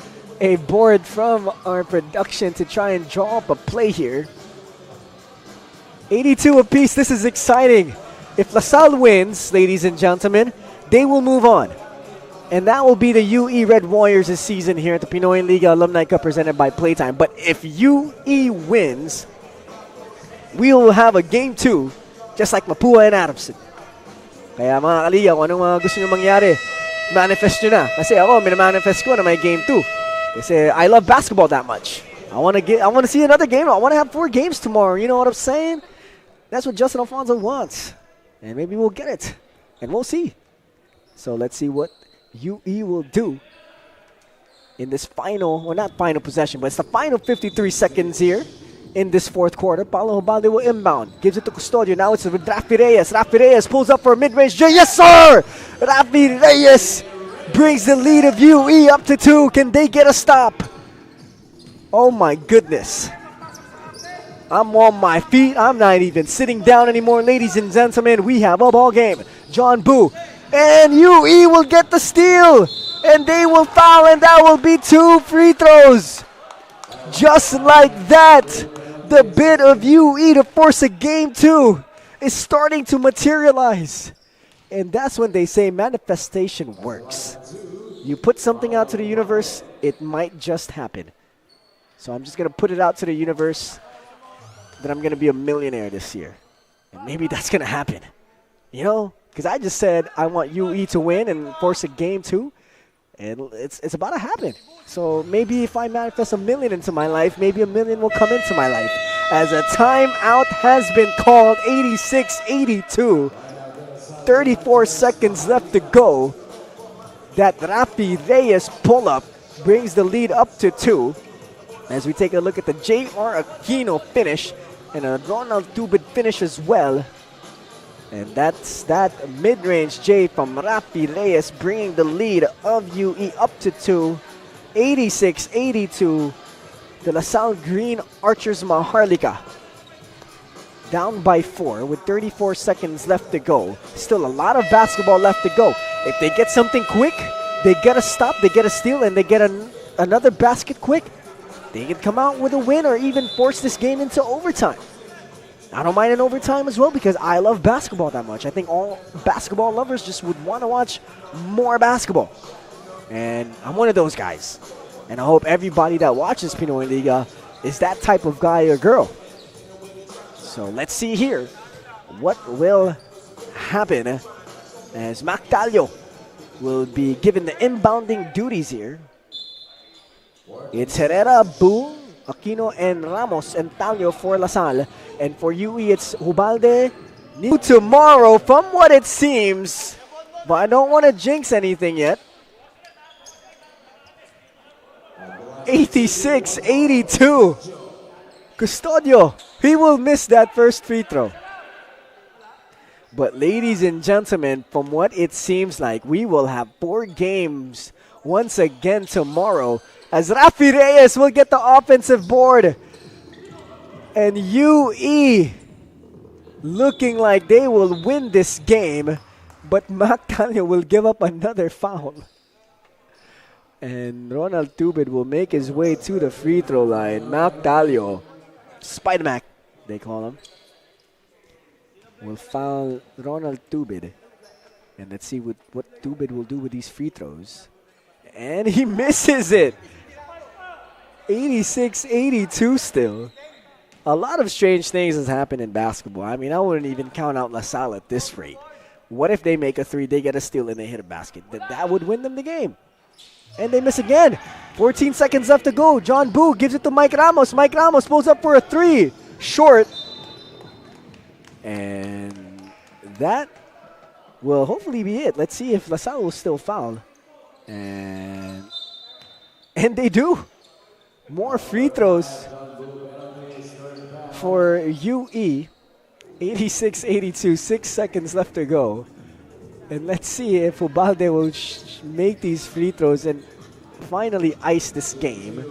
a board from our production to try and draw up a play here. 82 apiece, this is exciting. If LaSalle wins, ladies and gentlemen, they will move on. And that will be the UE Red Warriors this season here at the Pinoyliga Alumni Cup presented by Playtime. But if UE wins, we will have a game 2 just like Mapua and Adamson. Kaya mga kaliga, kung anong gusto nyo mangyari, manifest nyo na. Kasi ako, minamanifest ko na may game 2. Kasi I love basketball that much. I want to see another game. I want to have 4 games tomorrow. You know what I'm saying? That's what Justin Alfonso wants. And maybe we'll get it. And we'll see. So let's see what UE will do in this final, well, not final possession, but it's the final 53 seconds here in this fourth quarter. Paulo Ubalde will inbound. Gives it to Custodio. Now it's with Rafi Reyes. Rafi Reyes pulls up for a mid-range. Yes, sir! Rafi Reyes brings the lead of UE up to 2. Can they get a stop? Oh my goodness. I'm on my feet. I'm not even sitting down anymore. Ladies and gentlemen, we have a ball game. John Boo. And UE will get the steal. And they will foul, and that will be 2 free throws. Just like that, the bid of UE to force a game 2 is starting to materialize. And that's when they say manifestation works. You put something out to the universe, it might just happen. So I'm just going to put it out to the universe that I'm going to be a millionaire this year. And maybe that's going to happen. You know, because I just said I want UE to win and force a game 2. And it's about to happen. So maybe if I manifest $1 million into my life, maybe $1 million will come into my life. As a timeout has been called, 86-82. 34 seconds left to go. That Rafi Reyes pull-up brings the lead up to 2. As we take a look at the J.R. Aquino finish and a Ronald Tubid finish as well. And that's that mid-range J from Rafi Reyes bringing the lead of UE up to 2. 86-82. The LaSalle Green Archers Maharlika down by 4 with 34 seconds left to go. Still a lot of basketball left to go. If they get something quick, they get a stop, they get a steal, and they get another basket quick, they can come out with a win or even force this game into overtime. I don't mind an overtime as well because I love basketball that much. I think all basketball lovers just would want to watch more basketball. And I'm one of those guys. And I hope everybody that watches Pinoyliga is that type of guy or girl. So let's see here what will happen as Mactalio will be given the inbounding duties here. It's Herrera, Boone, Aquino, and Ramos, and Talio for LaSalle. And for UE, it's Ubalde. Tomorrow, from what it seems, but I don't want to jinx anything yet. 86-82. Custodio, he will miss that first free throw. But ladies and gentlemen, from what it seems like, we will have 4 games once again tomorrow as Rafi Reyes will get the offensive board. And UE looking like they will win this game, but Mactalio will give up another foul. And Ronald Tubid will make his way to the free throw line. Mactalio, Spider-Mac, they call him, will foul Ronald Tubid. And let's see what Tubid will do with these free throws. And he misses it. 86-82 still. A lot of strange things has happened in basketball. I mean, I wouldn't even count out La Salle at this rate. What if they make a three, they get a steal, and they hit a basket? That would win them the game. And they miss again. 14 seconds left to go. John Boo gives it to Mike Ramos. Mike Ramos pulls up for a three. Short. And that will hopefully be it. Let's see if La Salle will still foul. And they do. More free throws for UE. 86-82, 6 seconds left to go. And let's see if Ubalde will make these free throws and finally ice this game.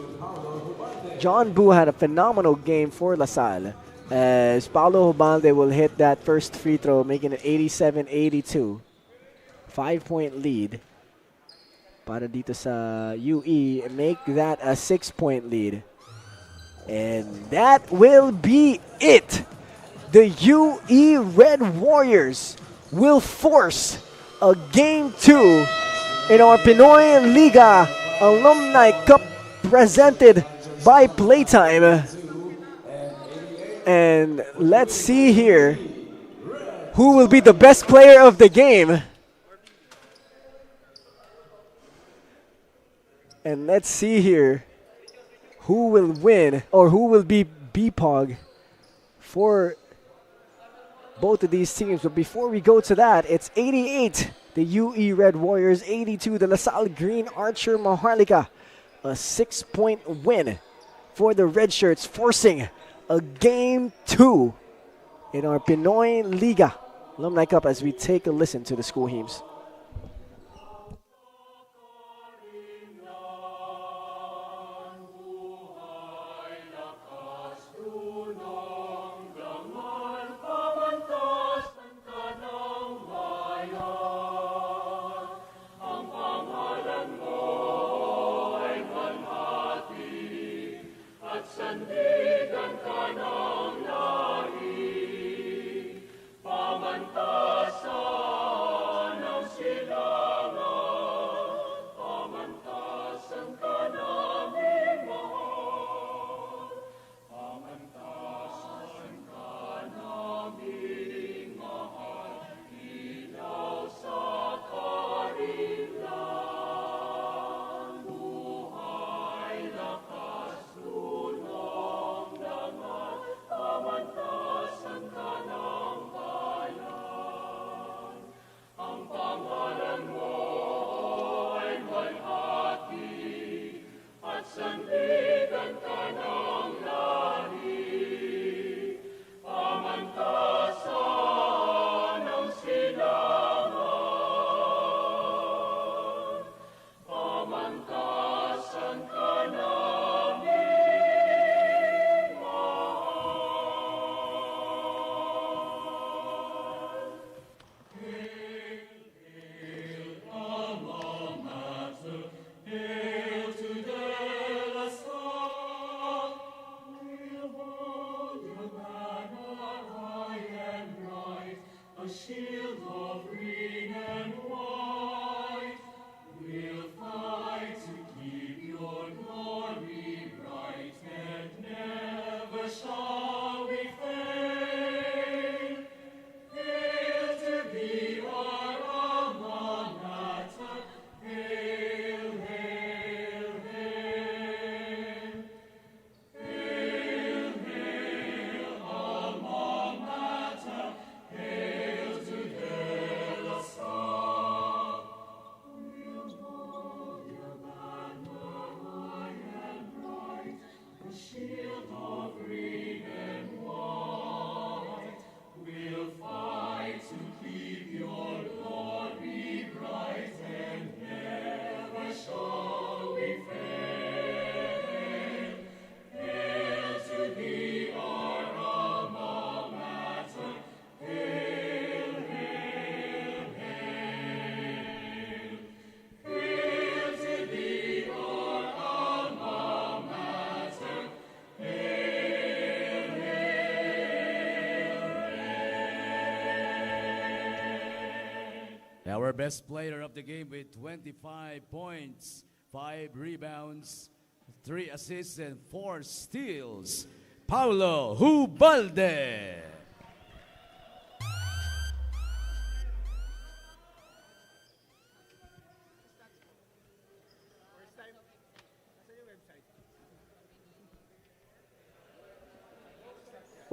John Boo had a phenomenal game for La Salle, as Paulo Ubalde will hit that first free throw, making it 87-82. 5-point lead para dito sa UE, make that a 6-point lead. And that will be it. The UE Red Warriors will force a Game 2 in our Pinoyliga Alumni Cup presented by Playtime. And let's see here who will be the best player of the game. And let's see here who will win or who will be BPOG for both of these teams. But before we go to that, it's 88, the UE Red Warriors, 82, the La Salle Green Archer Maharlika. A 6-point win for the Red Shirts, forcing a Game 2 in our Pinoyliga Alumni Cup as we take a listen to the school hymns. Our best player of the game with 25 points, 5 rebounds, 3 assists, and 4 steals, Paulo Hubalde.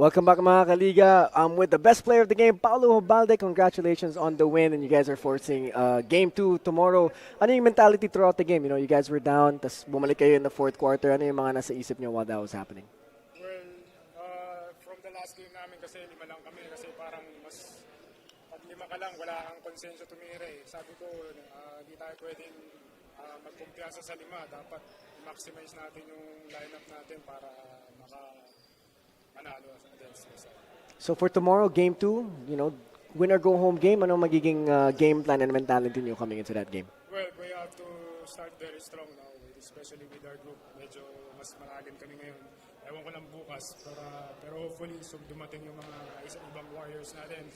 Welcome back mga kaliga. I'm with the best player of the game, Paulo Hubalde. Congratulations on the win, and you guys are forcing game 2 tomorrow. Ano yung mentality throughout the game? You know, you guys were down, tas bumalik kayo in the fourth quarter. Ano yung mga nasa isip nyo while that was happening? Well, from the last game namin kasi 5 lang kami kasi parang mas pag 5 ka lang, wala kang konsensya tumira eh. Sabi ko, hindi tayo pwedeng magkumpiyansa sa 5. Dapat maximize natin yung lineup natin para manalo against us. So for tomorrow, game 2, you know, win or go home game, ano magiging game plan and mentality nyo coming into that game? Well, we have to start very strong now, especially with our group. Medyo mas maragin kami ngayon. Ewan ko lang bukas, pero hopefully dumating yung mga ibang warriors natin.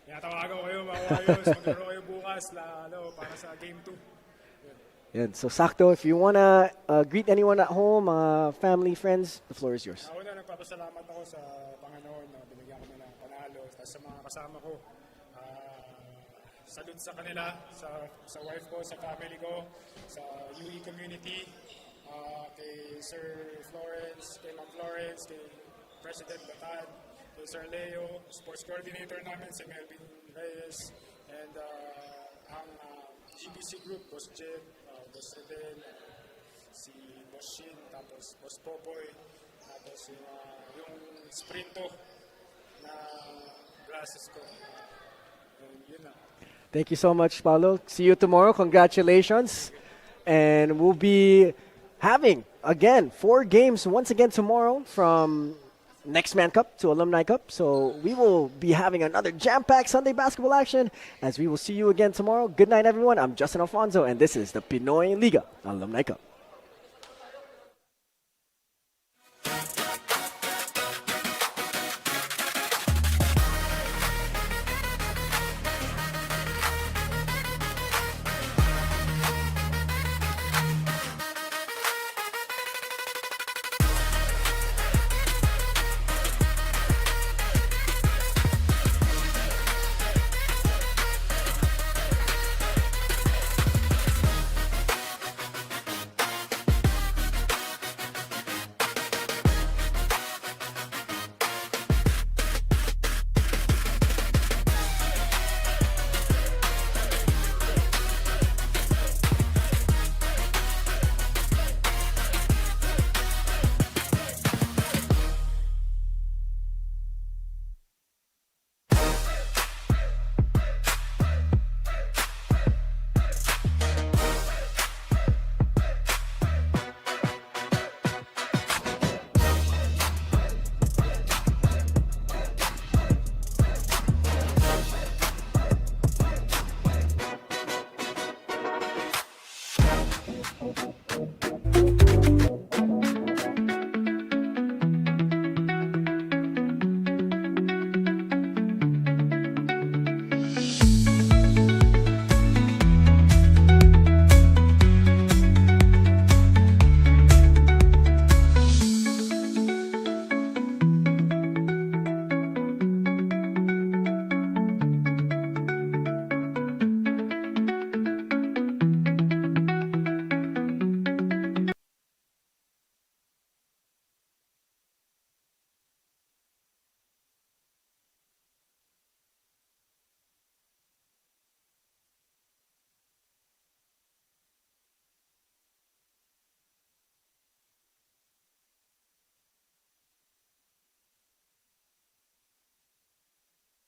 Tinatawagan ko kayo mga warriors, maglaro kayo bukas lalo para sa game 2. Yan. So sakto, if you wanna greet anyone at home, family, friends, the floor is yours. Ako na nagpapasalamat ako sa Panginoon na binigyan kami ng panalo. Tapos sa mga kasama ko, salute sa kanila, sa wife ko, sa family ko, sa UE community, kay Sir Florence, kay Ma'am Florence, kay President Batan, kay Sir Leo, sports coordinator namin, si Melvin Reyes, and ang GBC group, Boss Jed, Boss Redel, si Boss Shin, tapos Boss Popoy, tapos yung sprinto na glasses ko. Yun na. Thank you so much, Paulo. See you tomorrow. Congratulations. And we'll be having, again, 4 games once again tomorrow from Next Man Cup to Alumni Cup. So we will be having another jam-packed Sunday basketball action as we will see you again tomorrow. Good night, everyone. I'm Justin Alfonso, and this is the Pinoyliga Alumni Cup.